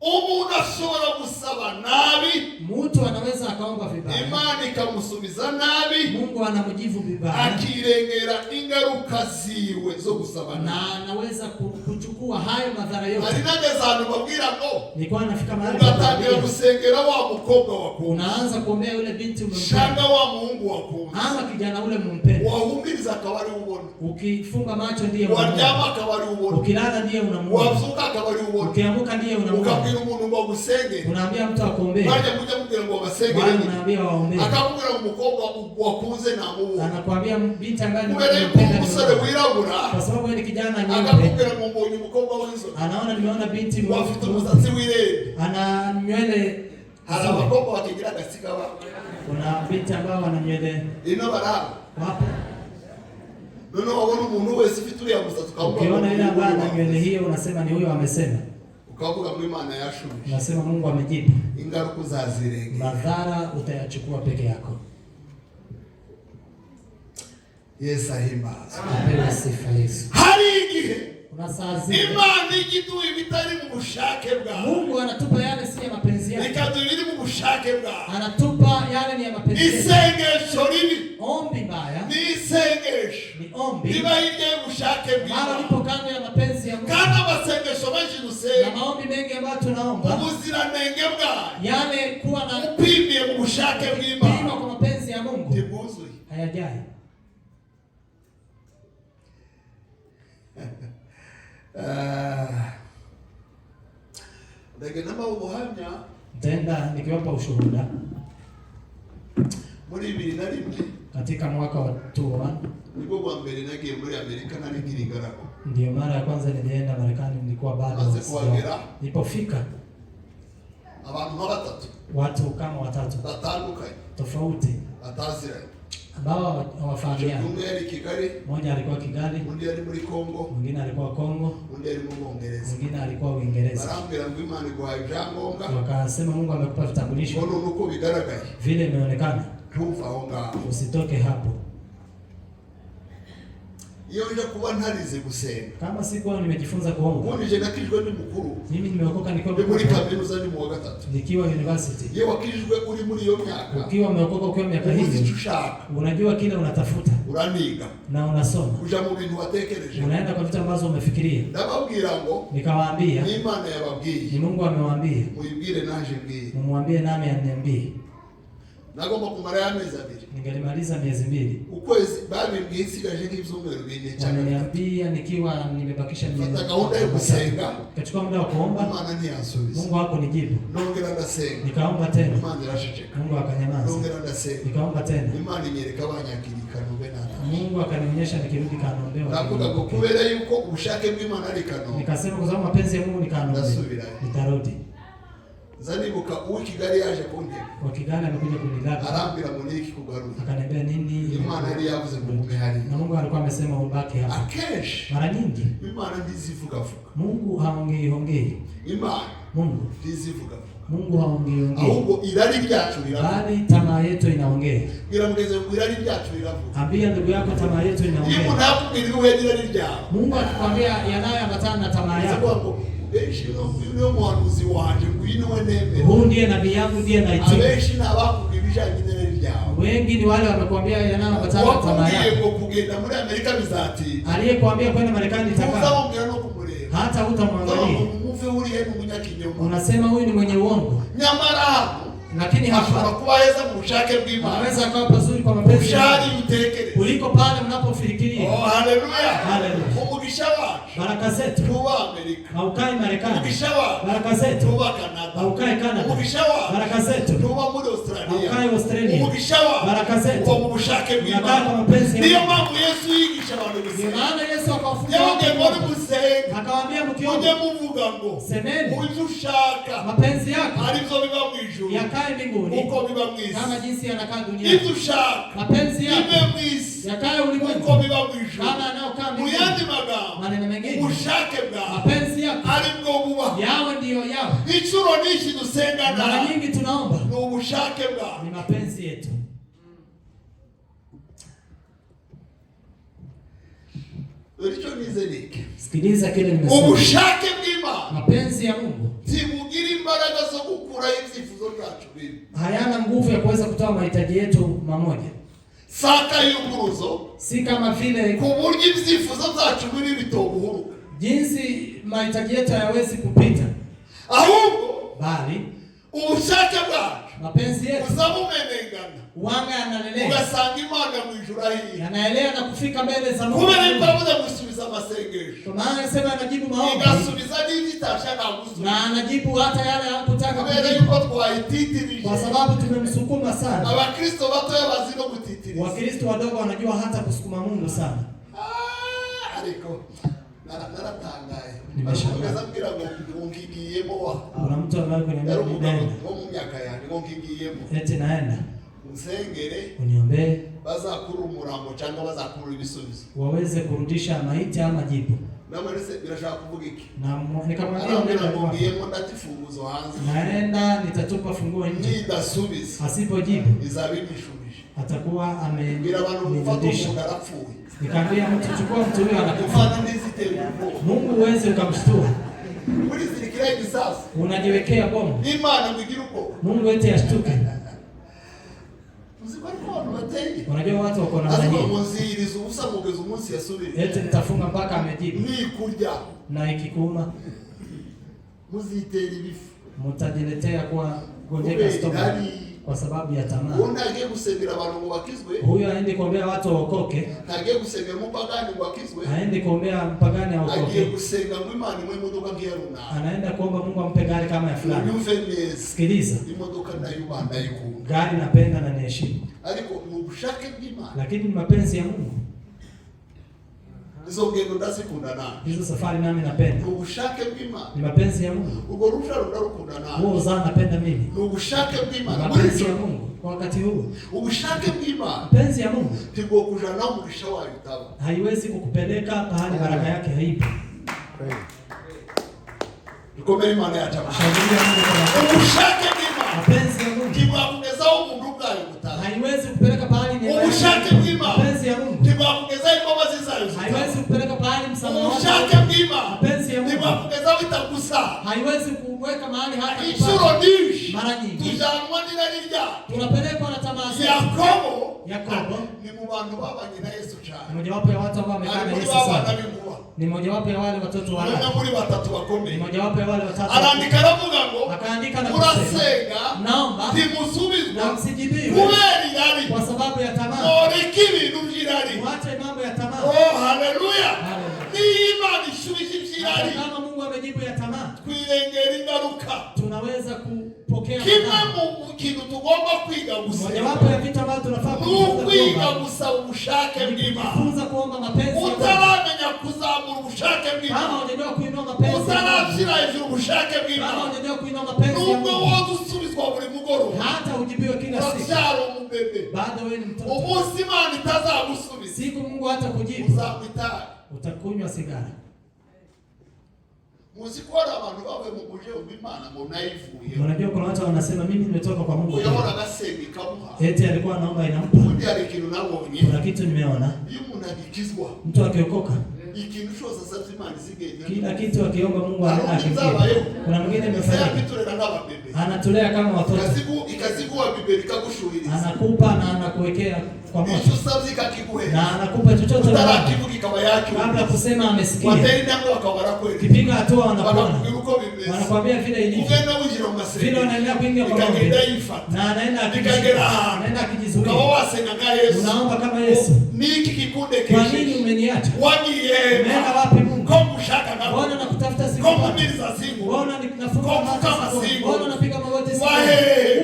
Speaker 2: Umuntu ashobora gusaba nabi.
Speaker 1: Mtu anaweza akaomba vibaya.
Speaker 2: Imana ikamusubiza nabi.
Speaker 1: Mungu anamjibu vibaya.
Speaker 2: Akirengera ingaruka ziwe zo gusaba nabi.
Speaker 1: Na anaweza kuchukua hayo madhara yote.
Speaker 2: Alinageza abantu babwira ngo.
Speaker 1: Nilikuwa nafika mahali
Speaker 2: ugatangira gusengera wa mukobwa wako.
Speaker 1: Unaanza kuombea yule binti umempenda.
Speaker 2: Shanga wa Mungu wako.
Speaker 1: Ama kijana ule mumpenda.
Speaker 2: Wahumiriza akabari ubona.
Speaker 1: Ukifunga macho ndiye unamuona.
Speaker 2: Waryama akabari ubona.
Speaker 1: Ukilala ndiye unamuona.
Speaker 2: Wazuka akabari ubona.
Speaker 1: Ukiamuka ndiye unamuona.
Speaker 2: Umuntu ngo gusenge.
Speaker 1: Unaambia mtu akombee.
Speaker 2: Baje kuja kugira ngo basenge.
Speaker 1: Unaambia waombee.
Speaker 2: Akamubwira umukobwa wakunze na mubu.
Speaker 1: Anakuambia binti ambaye
Speaker 2: unapenda umusore wirabura.
Speaker 1: Kwa sababu wewe ni kijana nyeupe.
Speaker 2: Akamubwira ngo mbonye umukobwa w'inzo.
Speaker 1: Anaona nimeona binti
Speaker 2: afite umusatsi wirebe.
Speaker 1: Ana nywele.
Speaker 2: Hala abakobwa bakigira gasika ba.
Speaker 1: Kuna binti ambao wana nywele.
Speaker 2: Ino baraba.
Speaker 1: Wapo.
Speaker 2: Nono wabona umuntu wese ufite uriya musatsi ukabona.
Speaker 1: Ukiona ile ambaye ana nywele hiyo unasema ni huyo amesema.
Speaker 2: Ukavuga muri Imana yashubije.
Speaker 1: Nasema Mungu amejibu.
Speaker 2: Ingaruka uzazirenge.
Speaker 1: Madhara utayachukua peke yako.
Speaker 2: Yesu ahimbaza.
Speaker 1: Apewe sifa Yesu.
Speaker 2: Hari igihe
Speaker 1: kuna saa zile
Speaker 2: Imana igiduha ibitari mu bushake bwawe.
Speaker 1: Mungu anatupa yale si ya mapenzi yake.
Speaker 2: Ikaduha ibiri mu bushake bwawe.
Speaker 1: Anatupa yale ni ya mapenzi yake.
Speaker 2: Isengesho ribi.
Speaker 1: Ombi mbaya.
Speaker 2: Ni isengesho.
Speaker 1: Ni ombi.
Speaker 2: Riba hirya y'ubushake bwawe.
Speaker 1: Mara lipo kando ya mapenzi ya Mungu.
Speaker 2: Kandi amasengesho menshi dusenga.
Speaker 1: Na maombi mengi ambayo tunaomba.
Speaker 2: Ubuziranenge bwawe.
Speaker 1: Yale kuwa na
Speaker 2: upimiye mu bushake bw'Imana.
Speaker 1: Pima kwa mapenzi ya Mungu.
Speaker 2: Tibuzuye.
Speaker 1: Hayajai.
Speaker 2: Ndege nama ubuhamya.
Speaker 1: Tenda nikiwapa ushuhuda.
Speaker 2: muri 2001
Speaker 1: katika mwaka wa 2001
Speaker 2: niko kwa mbele nagiye muri Amerika na ningirigarago.
Speaker 1: Ndio mara ya kwanza nilienda Marekani, nilikuwa bado nilipofika
Speaker 2: abantu
Speaker 1: watu kama watatu
Speaker 2: batandukanye
Speaker 1: tofauti
Speaker 2: atazira
Speaker 1: ambao hawafahamiani. Mmoja alikuwa Kigali,
Speaker 2: mwingine ali muri Kongo,
Speaker 1: mwingine alikuwa Kongo,
Speaker 2: mwingine ali mu Uingereza,
Speaker 1: mwingine alikuwa Uingereza.
Speaker 2: Barambira ngo Imana igwaye ibyangombwa,
Speaker 1: wakasema Mungu amekupa vitambulisho.
Speaker 2: Bono nuko bigaragaye
Speaker 1: vile imeonekana,
Speaker 2: tuva aho ngaho,
Speaker 1: usitoke hapo.
Speaker 2: Iyo nje kuba ntarize gusenga,
Speaker 1: kama sikuwa nimejifunza kuomba.
Speaker 2: Mbona je nakijwe ndi mukuru?
Speaker 1: Mimi nimeokoka nikiwa
Speaker 2: muri kaminuza ni mu wa gatatu.
Speaker 1: Nikiwa university.
Speaker 2: Iyo wakijwe uri muri iyo myaka.
Speaker 1: Ukiwa umeokoka ukiwa miaka hiyo, unajua kile unatafuta.
Speaker 2: Uraniga
Speaker 1: na unasoma.
Speaker 2: Kuja mu bintu watekereje.
Speaker 1: Unaenda kwa vitu ambazo umefikiria.
Speaker 2: Ndababwira ngo,
Speaker 1: nikawaambia,
Speaker 2: ni Imana yababwiye.
Speaker 1: Ni Mungu amewaambia.
Speaker 2: Muibwire naje mbwiye.
Speaker 1: Mumwambie nami aniambie.
Speaker 2: Nagomba kumara y'amezi 2.
Speaker 1: Ningelimaliza miezi 2.
Speaker 2: Ukwezi babi mbisigaje nk'ivyumweru 4 cyane.
Speaker 1: Ananiambia nikiwa nimebakisha miezi.
Speaker 2: Fata kaunda yo gusenga.
Speaker 1: Kachukua muda wa kuomba.
Speaker 2: Imana ntiyasubiza.
Speaker 1: Mungu wako nijibu.
Speaker 2: Nongera ndasenga.
Speaker 1: Nikaomba tena.
Speaker 2: Imana irashiceka.
Speaker 1: Mungu akanyamaza.
Speaker 2: Nongera ndasenga.
Speaker 1: Nikaomba tena.
Speaker 2: Imana inyereka abanyakirika nube nata.
Speaker 1: Mungu akanionyesha nikirudi Kanombe.
Speaker 2: Navuga ngo kubera yuko ubushake bw'Imana ari Kanombe.
Speaker 1: Nikasema kwa sababu mapenzi ya Mungu ni Kanombe. Nitarudi.
Speaker 2: Zanibuka uwo Kigali yaje kunteka.
Speaker 1: Wa Kigali amekuja kunilaka.
Speaker 2: Arambira muniki kugaruka.
Speaker 1: Akaniambia nini?
Speaker 2: Imana yari yavuze ngo mume hari.
Speaker 1: Na Mungu alikuwa amesema ubaki hapa.
Speaker 2: Akesh.
Speaker 1: Mara nyingi
Speaker 2: Imana ndizivuga.
Speaker 1: Mungu haongei.
Speaker 2: Imana
Speaker 1: Mungu
Speaker 2: ndizivuga.
Speaker 1: Mungu haongei.
Speaker 2: Ahubwo irari ryacu riravuga.
Speaker 1: Bali tamaa yetu inaongea.
Speaker 2: Biramugeze ngo irari ryacu riravuga.
Speaker 1: Ambia ndugu yako tamaa yetu inaongea.
Speaker 2: Iyo nakubwira uwe irari ryawe.
Speaker 1: Mungu akikwambia yanayoambatana na tamaa yako.
Speaker 2: Uyo muhanuzi wanje ngwinwe neme.
Speaker 1: Huyu ndiye nabii yangu, ndiye naitika.
Speaker 2: Abeshi nabakubwirije nyine ryawe.
Speaker 1: Wengi ni wale wamekwambia yanayoambatana na tamaa yako.
Speaker 2: Wakugiye kugenda muri Amerika bizati.
Speaker 1: Aliyekwambia kwenda Marekani itakaa.
Speaker 2: Uzamubwira no kumureba.
Speaker 1: Hata hutamwangalia.
Speaker 2: Umuve uri he munyakinyoma.
Speaker 1: Unasema huyu ni mwenye uongo.
Speaker 2: Nyamara hapo.
Speaker 1: Lakini hapa
Speaker 2: kuweza kushake bw'Imana.
Speaker 1: Anaweza akawa pazuri kwa mapenzi.
Speaker 2: Ushari utekereze.
Speaker 1: Kuliko pale mnapofikiria.
Speaker 2: Oh, haleluya.
Speaker 1: Haleluya.
Speaker 2: Umugisha wacu.
Speaker 1: Baraka zetu.
Speaker 2: Tuba Amerika.
Speaker 1: Haukai Marekani.
Speaker 2: Umugisha wacu.
Speaker 1: Baraka zetu.
Speaker 2: Tuba Canada.
Speaker 1: Haukai Canada.
Speaker 2: Umugisha wacu.
Speaker 1: Baraka zetu.
Speaker 2: Tuba muri Australia.
Speaker 1: Haukai Australia.
Speaker 2: Umugisha wacu.
Speaker 1: Baraka zetu.
Speaker 2: Kwa mubushake bw'Imana.
Speaker 1: Kwa mapenzi.
Speaker 2: Ndiyo mambo Yesu yigisha abantu gusenga.
Speaker 1: Maana Yesu akawafunza.
Speaker 2: Yonge muri gusenga.
Speaker 1: Akawaambia mkiomba.
Speaker 2: Uje muvuga ngo.
Speaker 1: Semeni.
Speaker 2: Uzushaka.
Speaker 1: Mapenzi yako.
Speaker 2: Arivyo biba mwijuru.
Speaker 1: Yakae mbinguni.
Speaker 2: Uko biba mwisi.
Speaker 1: Kama jinsi yanakaa duniani.
Speaker 2: Uzushaka.
Speaker 1: Mapenzi yako.
Speaker 2: Bibe mwisi.
Speaker 1: Yakae ulimwengu.
Speaker 2: Uko biba mwijuru.
Speaker 1: Kama anaokaa mbinguni.
Speaker 2: Muyandi magambo.
Speaker 1: Maneno mengine.
Speaker 2: Ubushake bwawe.
Speaker 1: Mapenzi yako.
Speaker 2: Aribwo buba.
Speaker 1: Yawe ndiyo yawe.
Speaker 2: Icuro nishi dusenga na.
Speaker 1: Mara nyingi tunaomba.
Speaker 2: Ni ubushake bwawe.
Speaker 1: Ni mapenzi yetu.
Speaker 2: Uricho nizeleke.
Speaker 1: Sikiliza kile nimesema.
Speaker 2: Ubushake bw'Imana.
Speaker 1: Mapenzi ya Mungu.
Speaker 2: Timugira imbaraga zo gukura ibyifuzo byacu bibi.
Speaker 1: Hayana nguvu ya kuweza kutoa mahitaji yetu mamoja.
Speaker 2: Saka y'uburuzo.
Speaker 1: Si kama vile
Speaker 2: kuburyo ibyifuzo byacu bibi bitobuhuruka.
Speaker 1: Jinsi mahitaji yetu hayawezi kupita.
Speaker 2: Ahubwo
Speaker 1: bali
Speaker 2: ubushake bwacu.
Speaker 1: Mapenzi yetu.
Speaker 2: Uzamumenengana.
Speaker 1: Wanga yanalelea.
Speaker 2: Ugasanga Imana mu ijuru ahiye.
Speaker 1: Yanaelea na kufika mbele za Mungu.
Speaker 2: Kubera impabuza gusubiza amasengesho.
Speaker 1: Kwa maana anasema anajibu maombi.
Speaker 2: Igasubiza n'ibitashaka gusubiza.
Speaker 1: Na anajibu hata yale anapotaka kujibu.
Speaker 2: Kubera yuko twayititirije.
Speaker 1: Kwa sababu tumemsukuma sana.
Speaker 2: Abakristo batoya bazino gutitiriza.
Speaker 1: Wakristo wadogo wanajua hata kusukuma Mungu sana.
Speaker 2: Ariko naratangaye.
Speaker 1: Nimeshangaa.
Speaker 2: Mbira ngo ngigiyemo wa.
Speaker 1: Kuna mtu ambaye kuniambia nenda.
Speaker 2: Ngo mu myaka yanjye ngo ngigiyemo.
Speaker 1: Eti naenda.
Speaker 2: Unsengere.
Speaker 1: Uniombee.
Speaker 2: Bazakura umurambo cyangwa bazakura ibisubizo.
Speaker 1: Waweze kurudisha maiti ama jibu.
Speaker 2: Namarese birashaka kuvuga iki?
Speaker 1: Na nikamwambia nenda kwa.
Speaker 2: Ngiyemo ndatifunguzo hanze.
Speaker 1: Naenda nitatupa funguo nje.
Speaker 2: Nidasubiza.
Speaker 1: Asipojibu
Speaker 2: izabimishubisha.
Speaker 1: Atakuwa
Speaker 2: Bila abantu mfata ugarapfuye.
Speaker 1: Nikamwambia mtu chukua mtu huyo anakufa.
Speaker 2: Mfano ndizi tena.
Speaker 1: Mungu uweze ukamshtua.
Speaker 2: Muri zirikira hivi sasa.
Speaker 1: Unajiwekea bomu.
Speaker 2: Imana mwigira uko.
Speaker 1: Mungu eti ashtuke. Unajua watu wako na nani?
Speaker 2: Muzirizo usamugeza umunsi yasubire.
Speaker 1: Eti nitafunga mpaka amejibu.
Speaker 2: Ni kurya.
Speaker 1: Na ikikuuma
Speaker 2: muzitera ibifu.
Speaker 1: Mutajiletea kwa gonjeka stomach. kwa sababu ya tamaa.
Speaker 2: Unagiye gusengera abantu ngo bakizwe.
Speaker 1: Huyo aende kuombea watu waokoke.
Speaker 2: Ntagiye gusengera umupagani ngo akizwe.
Speaker 1: Aende kuombea mpagani aokoke.
Speaker 2: Agiye gusenga ngo Imana imwe imodoka ngiye runaka.
Speaker 1: Anaenda kuomba Mungu ampe gari kama ya fulani. Sikiliza.
Speaker 2: Imodoka ndayubanda yikunda.
Speaker 1: Gari napenda na niheshimu.
Speaker 2: Ariko mu bushake bw'Imana.
Speaker 1: Lakini ni mapenzi ya Mungu.
Speaker 2: Izo ngendo ndazikunda nani?
Speaker 1: Hizo safari nami napenda.
Speaker 2: Ni ubushake bw'Imana.
Speaker 1: Ni mapenzi ya Mungu.
Speaker 2: Ubwo rusharo ndarukunda nani?
Speaker 1: Huo uzao napenda mimi.
Speaker 2: Ni ubushake bw'Imana.
Speaker 1: Mapenzi ya Mungu kwa wakati huu.
Speaker 2: Ubushake bw'Imana.
Speaker 1: Mapenzi ya Mungu.
Speaker 2: Tigo kujana umugisha wayo utaba.
Speaker 1: Haiwezi kukupeleka pahali baraka yake haipo.
Speaker 2: Tukomere Imana yatabasha.
Speaker 1: Shangilia Mungu kwa
Speaker 2: ubushake bw'Imana.
Speaker 1: Mapenzi ya Mungu.
Speaker 2: Tigo kugezaho umuntu bwayo utaba.
Speaker 1: Haiwezi kupeleka pahali ni
Speaker 2: ubushake bw'Imana.
Speaker 1: Mapenzi ya Mungu.
Speaker 2: Tigo kugezaho imbabazi zayo.
Speaker 1: Haiwezi kupeleka pahali msamaha.
Speaker 2: Ubushake bw'Imana.
Speaker 1: Mapenzi ya Mungu.
Speaker 2: Tigo kugezaho itagusa.
Speaker 1: Haiwezi kuweka mahali hapa.
Speaker 2: Inshuro nyinshi.
Speaker 1: Mara nyingi.
Speaker 2: Tujanwa n'irarya.
Speaker 1: Tunapelekwa na tamaa zetu. Yakobo
Speaker 2: ni mu bantu babanye na Yesu cyane.
Speaker 1: Ni mojawapo ya watu ambao wamekaa na Yesu sana. Ni mojawapo ya wale watoto wa Ana.
Speaker 2: Muri batatu bakomeye.
Speaker 1: Ni mojawapo ya wale watatu.
Speaker 2: Arandika aravuga ngo
Speaker 1: akaandika na
Speaker 2: urasenga
Speaker 1: naomba
Speaker 2: timusubizwa
Speaker 1: na msijibiwe
Speaker 2: kubera irari
Speaker 1: kwa sababu ya tamaa.
Speaker 2: Oreka ibintu by'irari.
Speaker 1: Waache mambo ya tamaa.
Speaker 2: Oh haleluya. Ni Imana ishubije iby'irari.
Speaker 1: Kama Mungu amejibu ya tamaa,
Speaker 2: twirengera ingaruka.
Speaker 1: Tunaweza kupokea
Speaker 2: kimwe mu kintu tugomba kwiga gusa.
Speaker 1: Mojawapo ya vitu ambavyo tunafaa
Speaker 2: kwiga gusa ubushake bw'Imana.
Speaker 1: Kufunza kuomba mapenzi ya Mungu.
Speaker 2: Utaramenya kuzamura ubushake bw'Imana.
Speaker 1: Kama unajua kuinua mapenzi.
Speaker 2: Utarashira hejuru ubushake bw'Imana.
Speaker 1: Kama unajua kuinua mapenzi ya Mungu.
Speaker 2: Nubwo woza usubizwa buri mugoroba.
Speaker 1: Hata ujibiwe kila siku.
Speaker 2: Uracyari umubebe.
Speaker 1: Bado wewe ni mtoto.
Speaker 2: Umunsi Imana itazagusubiza.
Speaker 1: Siku Mungu hata kujibu.
Speaker 2: Uzakwitara.
Speaker 1: Utakunywa sigara.
Speaker 2: Muzi ko hari abantu bavuye mu buje bw'Imana ngo nayivuye.
Speaker 1: Unajua kuna watu wanasema mimi nimetoka kwa Mungu.
Speaker 2: Uyahora gasenga ikamuha.
Speaker 1: Eti alikuwa anaomba inampa.
Speaker 2: Undi hari ikintu nabonye.
Speaker 1: Kuna kitu nimeona.
Speaker 2: Iyo umuntu agikizwa.
Speaker 1: Mtu akiokoka.
Speaker 2: Ikintu cyose asabye Imana izigenda.
Speaker 1: Kila kitu akiomba Mungu anakifikia. Kuna mwingine amefanya. Anatulea kama watoto.
Speaker 2: Ikazigua Biblia ikagushuririza.
Speaker 1: Anakupa na anakuwekea kwa moto.
Speaker 2: Yesu sabzi kakiguhe.
Speaker 1: Na anakupa chochote
Speaker 2: na kikawa yake.
Speaker 1: Kabla kusema amesikia.
Speaker 2: Wateri ndio wakawara kweli.
Speaker 1: Kipiga hatua wanakuona.
Speaker 2: Biblia.
Speaker 1: Wanakuambia vile ilivyo.
Speaker 2: Ugenda ujira mu
Speaker 1: vile wanaendelea kuingia kwa Mungu. Na anaenda akijizuia.
Speaker 2: Ukawasenga nga Yesu.
Speaker 1: Unaomba kama Yesu.
Speaker 2: Niki kikunde kesho.
Speaker 1: Kwa nini umeniacha?
Speaker 2: Wagiye.
Speaker 1: Umeenda wapi Mungu?
Speaker 2: Kwa mshaka na.
Speaker 1: Bwana nakutafuta siku.
Speaker 2: Kwa kumiliza siku.
Speaker 1: Bwana ninafunga
Speaker 2: kama siku.
Speaker 1: Bwana napiga magoti siku.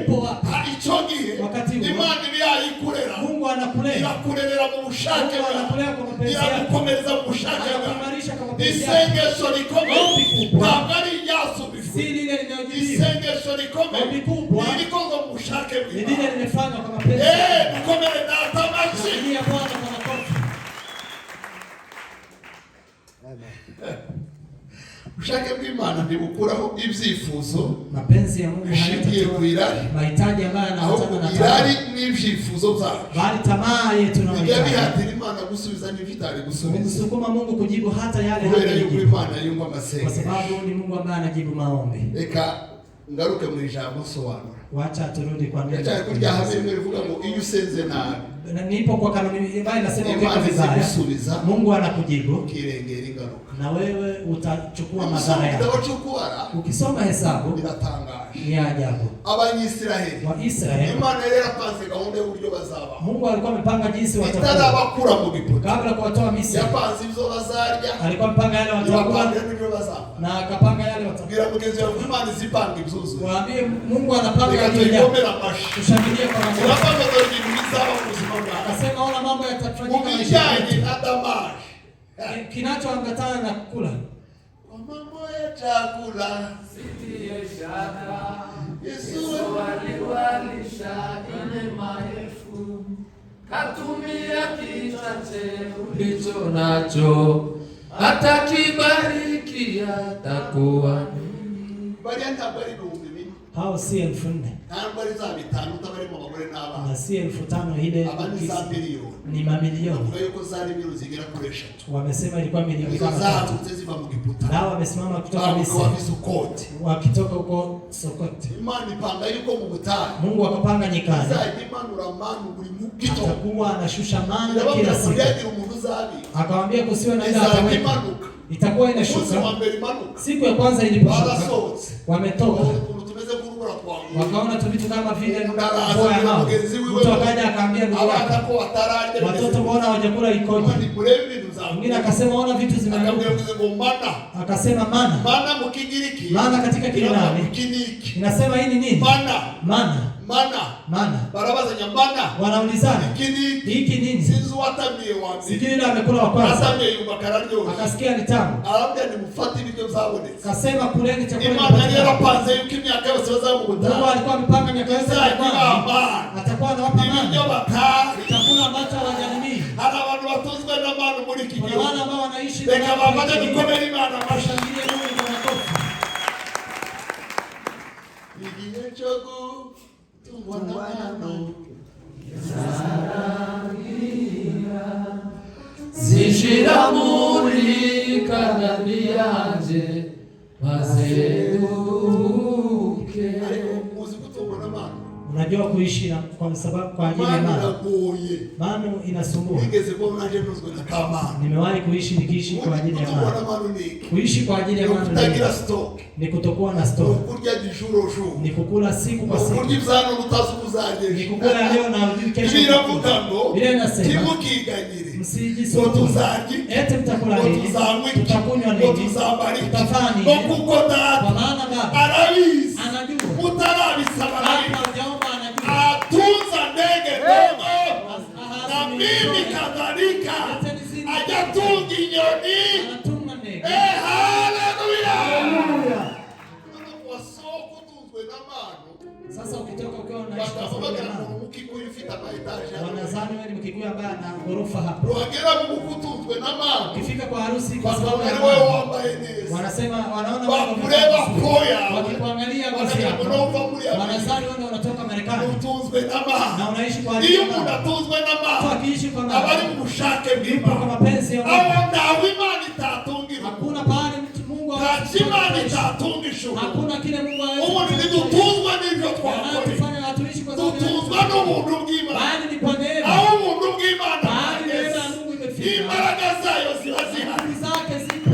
Speaker 1: Upo wapi?
Speaker 2: Ichogiye.
Speaker 1: Wakati huo.
Speaker 2: Imana ikurera.
Speaker 1: Mungu anakulea.
Speaker 2: Irakurerera mu bushake.
Speaker 1: Anakulea kwa mapenzi yake.
Speaker 2: Irakukomereza mu bushake.
Speaker 1: Anakuimarisha kwa mapenzi yake.
Speaker 2: Isengesho likomeye. Kabari yasubizwa.
Speaker 1: Si lile linalojibiwa.
Speaker 2: Isengesho likomeye. Nilikongo mu bushake bwe.
Speaker 1: Lile limefanywa kwa mapenzi yake.
Speaker 2: Ukomere na tamashi.
Speaker 1: Ndiye Bwana kwa makofi.
Speaker 2: Amen. Ubushake bw'Imana ntibukuraho ibyifuzo.
Speaker 1: Mapenzi ya Mungu
Speaker 2: hayatatua
Speaker 1: ku irari. Mahitaji ambayo anataka na
Speaker 2: irari n'ibyifuzo byacu.
Speaker 1: Bali tamaa yetu na mahitaji.
Speaker 2: Bihatira Imana gusubiza n'ivitari gusubiza.
Speaker 1: Kumsukuma Mungu kujibu hata yale
Speaker 2: hayajibu. Imana yumva amasengesho.
Speaker 1: Kwa sababu ni Mungu ambaye anajibu maombi.
Speaker 2: Reka ngaruke mu ijambo sobanura.
Speaker 1: Wacha turudi kwa neno.
Speaker 2: Acha kurya hamwe mwivuga ngo iyo usenze nabi.
Speaker 1: Nipo kwa kanuni ambayo inasema ukiwa vibaya Mungu anakujibu
Speaker 2: kirengera ingaruka.
Speaker 1: Na wewe utachukua madhara yako. Ukisoma Hesabu ni ajabu.
Speaker 2: Abanyisiraheli.
Speaker 1: Waisraeli.
Speaker 2: Imana yarapanze gahunda y'uburyo bazaba.
Speaker 1: Mungu alikuwa amepanga jinsi watakuwa.
Speaker 2: Itarabakura mu Egiputa.
Speaker 1: Kabla kuwatoa Misri.
Speaker 2: Yapanze ibyo bazarya.
Speaker 1: Alikuwa amepanga yale watakuwa. Na akapanga yale watakuwa.
Speaker 2: Ngira mugenzi wa Imana zipanga ibzuzu.
Speaker 1: Waambie Mungu anapanga yale. Tushangilie kwa Mungu.
Speaker 2: Tunapanga ndio bizaba kuzima.
Speaker 1: Akasema ona mambo yatafanyika
Speaker 2: maishani adama.
Speaker 1: Kinachoambatana na kula.
Speaker 2: Mambo ya chakula
Speaker 4: sitie shaka.
Speaker 2: Yesu
Speaker 4: aliwalisha neema yetu. Katumia kichache ulicho nacho. Atakibariki atakuwa nini.
Speaker 2: Bali antabari ndugu.
Speaker 1: Hao si 4,000.
Speaker 2: Nambari za 5 utabari mu bagore n'abana.
Speaker 1: Na si 5,000 ile ni mamilioni.
Speaker 2: Kwa hiyo kozali milioni zingine kuresha.
Speaker 1: Wamesema ilikuwa milioni kama 3.
Speaker 2: Ziva mu Egiputa.
Speaker 1: Nao wamesimama kutoka Misri. Wakitoka huko Sokoti.
Speaker 2: Imani panga yuko mu butayu.
Speaker 1: Mungu akapanga nyikani.
Speaker 2: Sasa imanura manu buri mugito.
Speaker 1: Atakuwa anashusha mana kila siku. Akamwambia kusiwe na ila ataweka. Itakuwa inashuka. Siku ya kwanza iliposhuka. Wametoka. wakaona tu vitu kama vile mvua ya mawe. Mtu akaja akaambia ndugu yake, watoto mbona hawajakula ikoje? Mwingine akasema ona vitu zimeanguka. Akasema mana. Mana katika Kiyunani inasema hii ni nini? Mana. Barabaza nyambana. Wanaulizana. Hiki nini? Sinzu watamie wapi? Sijui amekula wa kwanza. Akasikia ni tamu. Kasema kuleni chakula. Mungu alikuwa amepanga miaka yote atakuwa anawapa mana. Chakula ambacho hawajanini. Kuna wale ambao wanaishi washangilie Mungu kwa makofi.
Speaker 4: Zishira muri kanani yanje mazeduke.
Speaker 1: Unajua kuishi na kwa sababu kwa ajili ya maana inasumbua. Nimewahi kuishi nikiishi kwa ajili ya maana. Kuishi kwa ajili ya maana ni kutokuwa na stock. Ni kukula siku kwa siku. Ni kukula leo na kesho. Bila nasema msijisumbue. Eti mtakula nini? Tutakunywa nini? Tutafanya nini? Kwa maana Baba anajua.
Speaker 2: Atunza ndege ndogo na mimi kadhalika ajatungi nyoni. Haleluya.
Speaker 1: Sasa ukitoka ukiwa unaishi kwa wanazani wewe ni Mkikuyu ambaye ana ghorofa hapa. Ukifika kwa harusi kwa sababu ya wanasema wanaona wakikuangalia ngozi yako. Wanazani wewe unatoka Marekani. Na unaishi kwa ajili ya akiishi kwa mapenzi ya Mungu. Hakuna pahali Mungu hakuna kile Mungu anafanya hatuishi kwa sababu bali ni kwa neema. Bali neema ya Mungu imefika. Zake zipo.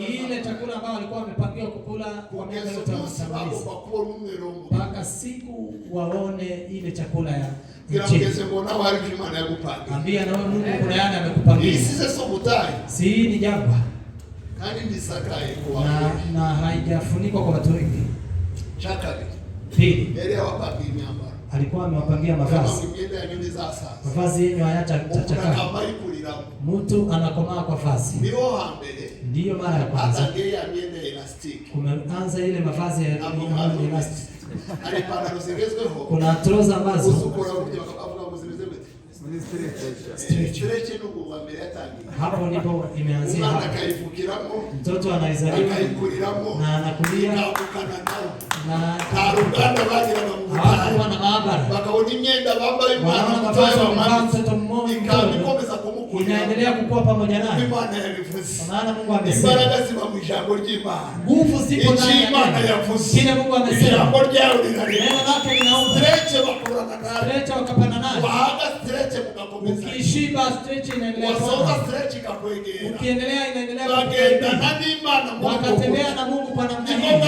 Speaker 1: Ile chakula ambayo walikuwa wamepangiwa kukula kwa miaka yote wamesamaliza. Mpaka siku waone ile chakula ya ambia na wewe Mungu kuna yale amekupangia. Si ni jangwa. Na haijafunikwa kwa watu wengi. Pili. Alikuwa amewapangia mavazi. Mavazi yenye hayatachaka. Mtu anakomaa kwa vazi. Ndiyo mara ya kwanza. Kumeanza ile mavazi ya elastic. Kuna trouser ambazo hapo ndipo imeanzia hapo. Mtoto anaizaliwa na anakulia na hawakuwa na maabara. Wanaona mavazi wamevaa mtoto mmoja inaendelea kukua pamoja naye. Maana Mungu amesema nguvu zipo ndani ya kile Mungu amesema. Neno lake linaomba stretch wakapanda naye. Ukishiba stretch inaendelea. Ukiendelea inaendelea. Wakatembea na Mungu kwa namna hiyo.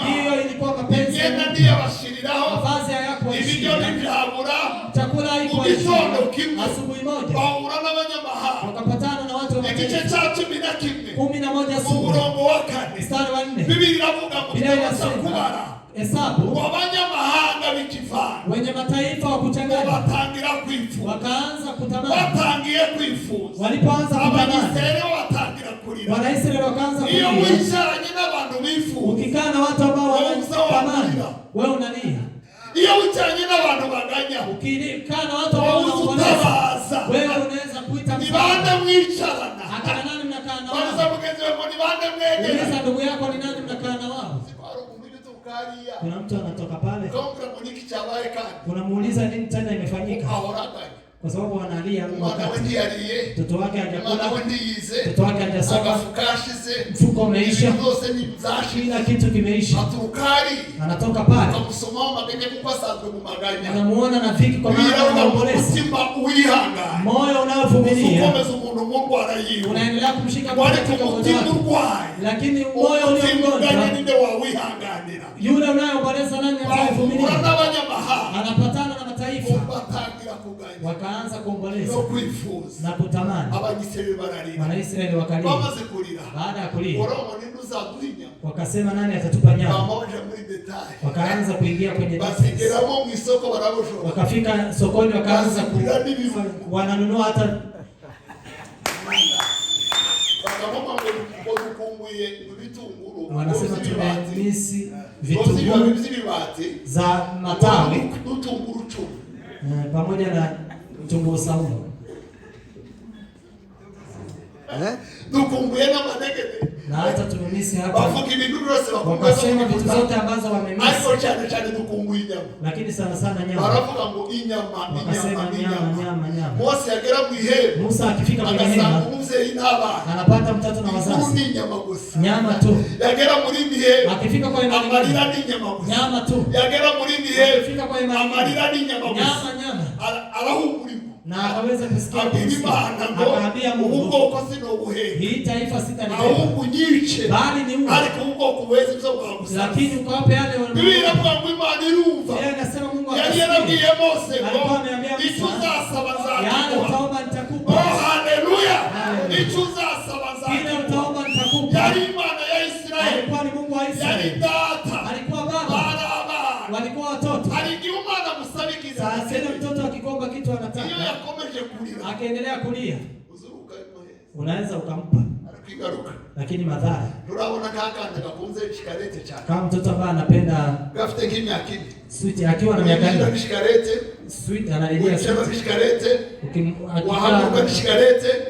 Speaker 1: Hiyo ilikuwa mapenzi. Mavazi hayako chakula haiko. Asubuhi moja wakapatana na watu wa mataifa 11 sura mstari wa 4. Biblia inasema hesabu wenye mataifa wa kuchanganya wakaanza kutamani. Walipoanza kutamani Wanaisraeli wakaanza kulia. Ukikaa na watu ambao wanatamani wewe unalia. Ukikaa na watu ambao wanaomboleza wewe unaweza kuita mfalme. Akana nani mnakaa na wao? Uliza ndugu yako ni nani mnakaa na wao? Kuna mtu anatoka pale. Unamuuliza nini tena imefanyika? kwa sababu wanalia
Speaker 2: umwana we ndiyariye,
Speaker 1: mtoto wake hajakula,
Speaker 2: umwana we ndiyize,
Speaker 1: mtoto wake hajasoma,
Speaker 2: agafukashize,
Speaker 1: mfuko umeisha,
Speaker 2: byose ni byashira,
Speaker 1: kila kitu kimeisha.
Speaker 2: atukari
Speaker 1: Anatoka pale
Speaker 2: amusoma magenge kuko asanzwe mu maganya,
Speaker 1: anamuona na viki kwa maana anaomboleza,
Speaker 2: umutima uwihangana,
Speaker 1: moyo unaovumilia,
Speaker 2: ukomeza umuntu mu ndwara yiwe,
Speaker 1: unaendelea kumshika
Speaker 2: kwa umutima urwaye,
Speaker 1: lakini moyo uliogonjwa
Speaker 2: ninde wawihanganira,
Speaker 1: yule unayeomboleza nani atavumilia?
Speaker 2: Anapatana
Speaker 1: na mataifa, wakaanza kuomboleza na kutamani. Wanaisraeli wakalia. Baada ya kulia, wakasema nani atatupa nyama? Wakaanza kuingia kwenye details. Wakafika sokoni, wakaanza wananunua hata wanasema tumemisi vitunguu za matawi pamoja na vitunguu saumu.
Speaker 2: Dukumbuye n'amanegede
Speaker 1: na hata tumemisi hapa.
Speaker 2: Bavuga ibintu byose
Speaker 1: wakasema vitu zote ambazo wamemisi.
Speaker 2: Ariko cyane dukumbuye inyama.
Speaker 1: Lakini sana nyama.
Speaker 2: Baravuga ngo inyama. Mose yagera mu ihema.
Speaker 1: Musa akifika kwenye hema, anapata mtoto na wazazi. Nyama tu.
Speaker 2: Yagera muri ihema.
Speaker 1: Akifika kwa imani.
Speaker 2: Amarira ni nyama.
Speaker 1: Nyama tu.
Speaker 2: Yagera muri ihema.
Speaker 1: Akifika kwa imani.
Speaker 2: Amarira ni nyama.
Speaker 1: Nyama.
Speaker 2: Arahumuri.
Speaker 1: Na akaweza kusikia akaambia Mungu, hii taifa
Speaker 2: sitanyice
Speaker 1: bali ni uwe, lakini ukawape yale
Speaker 2: yeye
Speaker 1: anasema Mungu
Speaker 2: yaragiye Mose
Speaker 1: alikuwa ameambia Musa, yale utaomba nitakupa.
Speaker 2: Haleluya! Kile utaomba nitakupa.
Speaker 1: Yali Imana ya Israeli, alikuwa ni Mungu wa Israeli,
Speaker 2: yali data,
Speaker 1: alikuwa baba, walikuwa watoto. Sasa mtoto akikomba kitu anataka, akaendelea kulia, unaweza ukampa, lakini madhara. Kama mtoto ambaye anapenda sweet akiwa na miaka 4, sweet analilia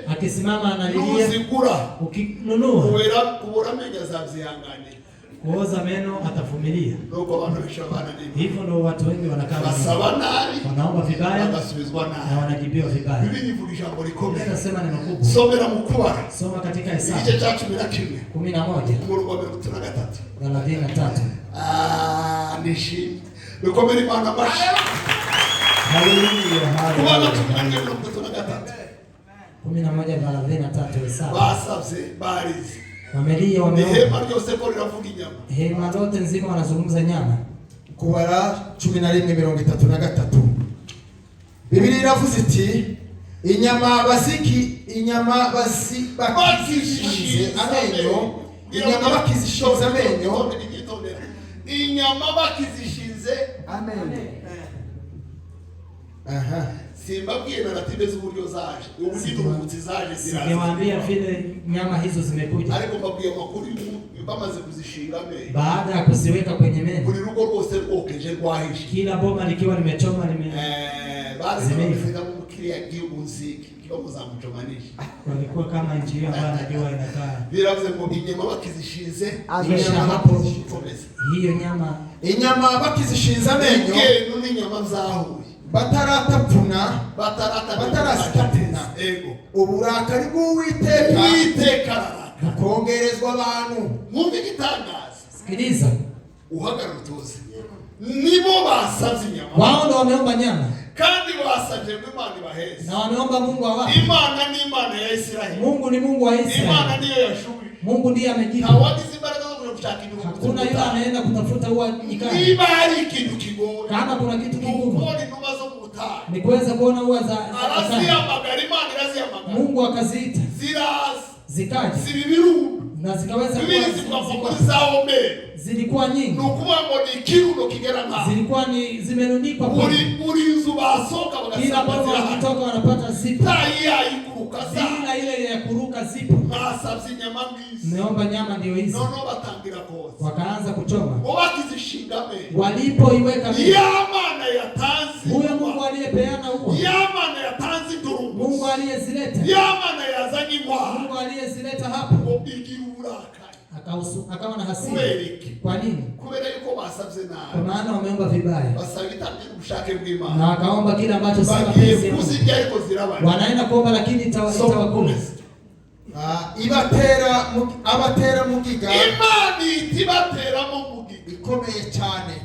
Speaker 1: akisimama analilia, ukinunua kuoza meno atavumilia. Hivyo ndio watu wengi wanakaa wanaomba vibaya na wanajibiwa vibaya. Nasema neno kubwa. Soma katika Hesabu 11:33.
Speaker 2: Nishi. Nikomere Imana mashi.
Speaker 1: Haleluya.
Speaker 2: Kubana tumanye
Speaker 1: 11:33 Hesabu.
Speaker 2: Basavye barizi.
Speaker 1: Wamelia
Speaker 2: hema ryose ko riravuga inyama.
Speaker 1: Hema lote nzima wanazungumza nyama.
Speaker 3: Kubara 11:33. Biblia iravuze iti inyama bakizishinze amenyo, inyama bakizishinze amenyo,
Speaker 2: inyama bakizishinze
Speaker 3: amenyo.
Speaker 2: Simbabwiye naratibe z'uburyo zaje. Ubudurumutsi zaje ziraza.
Speaker 1: Sigewaambia vile nyama hizo zimekuja.
Speaker 2: Ariko mbabwiye makuru bamaze kuzishinga amenyo.
Speaker 1: Baada ya kuziweka kwenye meno.
Speaker 2: Buri rugo rwose rwokeje rwahishe.
Speaker 1: Kila boma likiwa limechoma
Speaker 2: zimefika mu kile giumuziki kidogo za mchomanisha.
Speaker 1: Walikuwa kama nchi hiyo ambayo najua inakaa.
Speaker 2: Biravuze ngo inyama bakizishinze
Speaker 1: hapo. Hiyo inyama
Speaker 3: bakizishinze amenyo.
Speaker 2: Ni inyama zahuye.
Speaker 3: Bataratapfuna
Speaker 2: ego
Speaker 3: uburakari bw'Uwiteka bukongerezwa abantu.
Speaker 2: Mwumve igitangaza.
Speaker 1: Sikiliza,
Speaker 2: uhagarara utuze. Nibo basavye inyama.
Speaker 1: Wao ndio wameomba nyama.
Speaker 2: Kandi basavye ngo Imana ibaheze.
Speaker 1: Na wameomba Mungu awape.
Speaker 2: Imana ni Imana ya Israeli.
Speaker 1: Mungu ni Mungu wa Israeli.
Speaker 2: Imana ndiyo yashughuli.
Speaker 1: Mungu ndiye amejibu.
Speaker 2: Hawagize imbaraga zo kushaka kitu.
Speaker 1: Hakuna yule anaenda kutafuta huwa nyikani.
Speaker 2: Ibari kitu kigoye.
Speaker 1: Kama kuna kitu kigumu.
Speaker 2: Ukoni numa zo mutara.
Speaker 1: Ni kuweza kuona huwa za
Speaker 2: Arasia magari Imana irasia magari.
Speaker 1: Mungu akaziita. Zikaja.
Speaker 2: Sibibiru.
Speaker 1: Na zikaweza zilikuwa nyingi.
Speaker 2: Nukuwa ngoni kirundo kigera nka.
Speaker 1: Zilikuwa ni zimerundikwa
Speaker 2: kwa. Uri nzu basoka
Speaker 1: bagasema. Kila baba wakitoka wanapata zipo.
Speaker 2: Taya ikuruka za.
Speaker 1: Zina ile ya kuruka zipo.
Speaker 2: Masabzi nyama mbisi.
Speaker 1: Meomba nyama ndio hizi.
Speaker 2: Nono batangira koza.
Speaker 1: Wakaanza kuchoma.
Speaker 2: Wakizishinga me.
Speaker 1: Walipoiweka mbele.
Speaker 2: Yamana ya tanzi.
Speaker 1: Huyo Mungu aliyepeana huo.
Speaker 2: Yamana ya tanzi durumu.
Speaker 1: Mungu aliyezileta.
Speaker 2: Yamana ya zanyi mwa.
Speaker 1: Mungu aliyezileta hapo. akawa na hasira. Kwa nini? Kwa maana wameomba vibaya. Na wakaomba kile ambacho si mapenzi ya Mungu. Wanaenda kuomba lakini itawakula.
Speaker 3: abatera mugiga.
Speaker 2: Imani itibatera mu mugiga
Speaker 3: ikomeye cyane.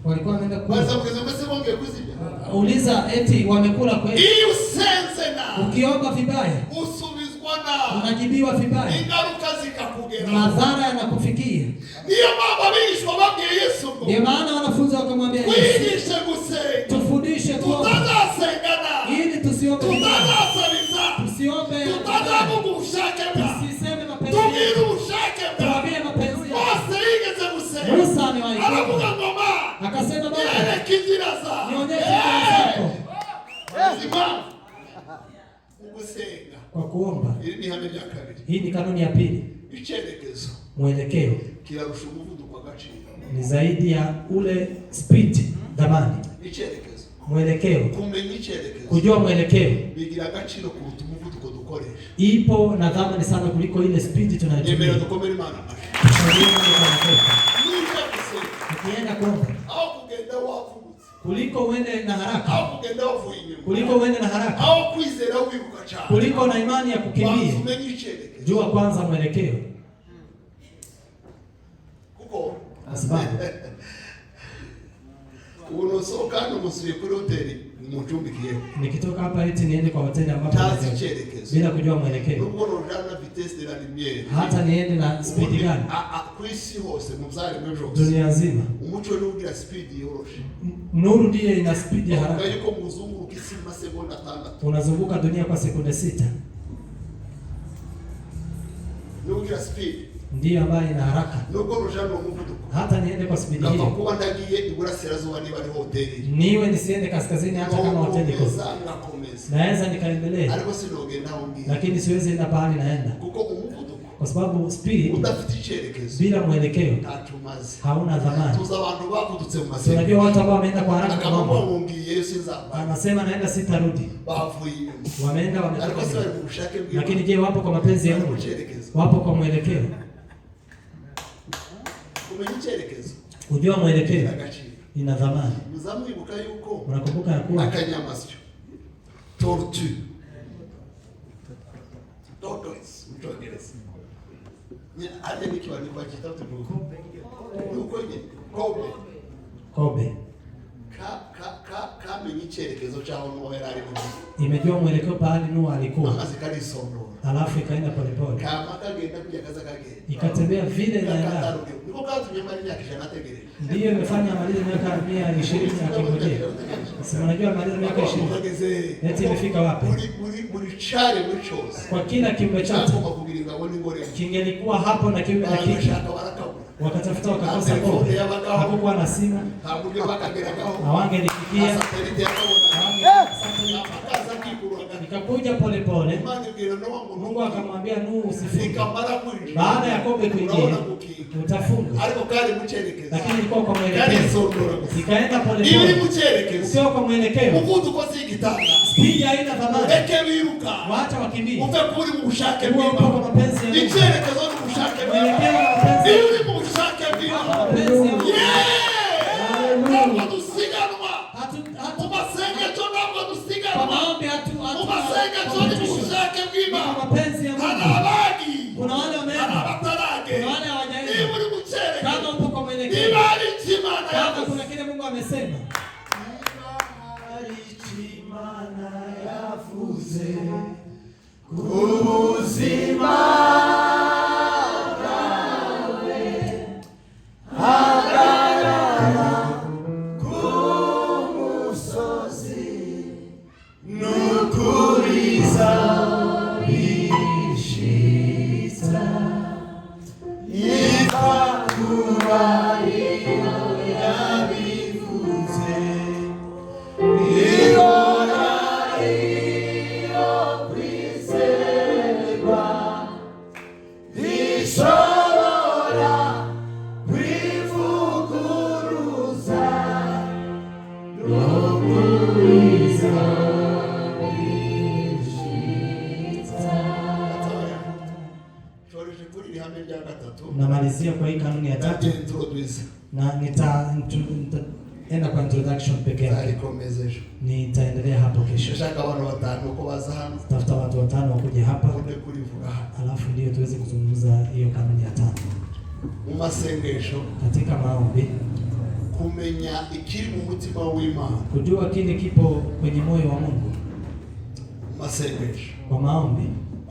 Speaker 1: Walikuwa wanaenda kula.
Speaker 2: Uliza
Speaker 1: eti wamekula kweli?
Speaker 2: Na
Speaker 1: ukiomba vibaya
Speaker 2: usubizwa na
Speaker 1: unajibiwa vibaya,
Speaker 2: ingaruka zikakugera,
Speaker 1: madhara yanakufikia.
Speaker 2: Ndio baba bishwa babye Yesu.
Speaker 1: Ndio maana wanafunzi wakamwambia Yesu,
Speaker 2: tufundishe gusenga,
Speaker 1: tufundishe kuomba,
Speaker 2: tutazasengana
Speaker 1: ili tusiombe,
Speaker 2: tutazasaliza,
Speaker 1: tusiombe,
Speaker 2: tutazamu ubushake bwa,
Speaker 1: tusiseme mapenzi,
Speaker 2: tugiru ubushake bwa,
Speaker 1: tuambie mapenzi ya
Speaker 2: Mose yigeze gusenga.
Speaker 1: Musa ni waiko,
Speaker 2: aravuga ngoma,
Speaker 1: akasema Baba,
Speaker 2: kiziraza,
Speaker 1: nionyeshe njia zako.
Speaker 2: Gusenga
Speaker 1: kwa kuomba.
Speaker 2: Hii
Speaker 1: ni kanuni ya pili.
Speaker 2: Icherekezo,
Speaker 1: mwelekeo
Speaker 2: kirarusha umuvuduko w'agaciro,
Speaker 1: ni zaidi ya ule speed dhamani.
Speaker 2: Icherekezo,
Speaker 1: mwelekeo,
Speaker 2: kumenya icherekezo,
Speaker 1: kujua mwelekeo
Speaker 2: bigira agaciro kuruta umuvuduko dukoresha.
Speaker 1: Ipo na dhamani sana kuliko ile speed tunayotumia.
Speaker 2: Yemera dukomere Imana amashi.
Speaker 1: Ukienda kuomba
Speaker 2: au kugenda wavutse,
Speaker 1: kuliko uende na haraka,
Speaker 2: au kugenda wavuye inyuma,
Speaker 1: kuliko uende na haraka,
Speaker 2: au kwizera wibuka cyane,
Speaker 1: kuliko na imani ya kukimbia. Jua kwanza mwelekeo.
Speaker 2: Kuko
Speaker 1: sababu
Speaker 2: unosoka n'umusuye kuri hoteli mucumbikiye,
Speaker 1: nikitoka hapa eti niende kwa hoteli ambapo bila kujua mwelekeo,
Speaker 2: nubwo rojana vitesse de la lumière,
Speaker 1: hata niende na speed gani
Speaker 2: kwisi hose mu byari mejo
Speaker 1: dunia nzima,
Speaker 2: umuco n'ugira speed yoroshe.
Speaker 1: Nuru ndiye ina speed ya haraka.
Speaker 2: Yuko muzungu kisima sekonda 6,
Speaker 1: unazunguka dunia kwa sekunde 6.
Speaker 2: N'ugira speed
Speaker 1: ndiyo ambayo ina haraka.
Speaker 2: Nubwo rojana umuvuduko,
Speaker 1: hata niende kwa speed hiyo,
Speaker 2: kuba ndagiye iburasirazuba niba ari hoteli,
Speaker 1: niwe nisiende kaskazini hata kama hoteli iko, naweza nikaendelea, lakini siwezi enda pahali naenda, kwa sababu speed bila mwelekeo hauna dhamani. Unajua watu ambao wameenda kwa haraka kama mambo, anasema naenda sitarudi, wameenda wametoka, lakini je, wapo kwa mapenzi ya Mungu? Wapo kwa mwelekeo? Kujua mwelekeo ina dhamani. Unakumbuka ya kuwa
Speaker 2: akanyamasyo torture tortoise mtogereza ni ale nikiwa ni kwa kitabu nuko kobe kama ni cherekezo chao no era ali
Speaker 1: imejua mwelekeo pahali Nuhu alikuwa,
Speaker 2: amazikali sondo,
Speaker 1: alafu ikaenda polepole,
Speaker 2: kama kagenda kuja kaza kage,
Speaker 1: ikatembea vile na ndio
Speaker 2: niko kazi nyamali yake shanategere,
Speaker 1: ndiyo imefanya maliza miaka 120 akingojea. Sema unajua maliza miaka 20 eti imefika wapi?
Speaker 2: Muri chale mchos,
Speaker 1: kwa kila kiumbe chote kingelikuwa hapo na kiumbe na kike, wakatafuta wakakosa kwa, hakukuwa na simu, hawangelifikia. Ikakuja polepole, Mungu akamwambia Nuhu usifunge. Baada ya kobe kuingia utafunga, lakini ilikuwa kwa mwelekeo. Ikaenda polepole, ukiwa kwa mwelekeo, speed haina dhamani, waacha wakimbie. Uko kwa mapenzi ya Mungu, mwelekeo wa mapenzi ya Mungu. Kuna wale wameenda, kuna wale hawajaenda. Kama upo kwa mwelekeo, kama kuna kile Mungu amesema,
Speaker 3: Wow.
Speaker 1: Na nitaenda kwa introduction pekee yake. Nitaendelea hapo kesho. Tafuta watu 5 wakuje hapa. Alafu ndio tuweze kuzungumza hiyo kanuni ya 5. Katika maombi
Speaker 2: kumenya ikiri mu mutima w'Imana,
Speaker 1: kujua kile kipo kwenye moyo wa Mungu. Kwa maombi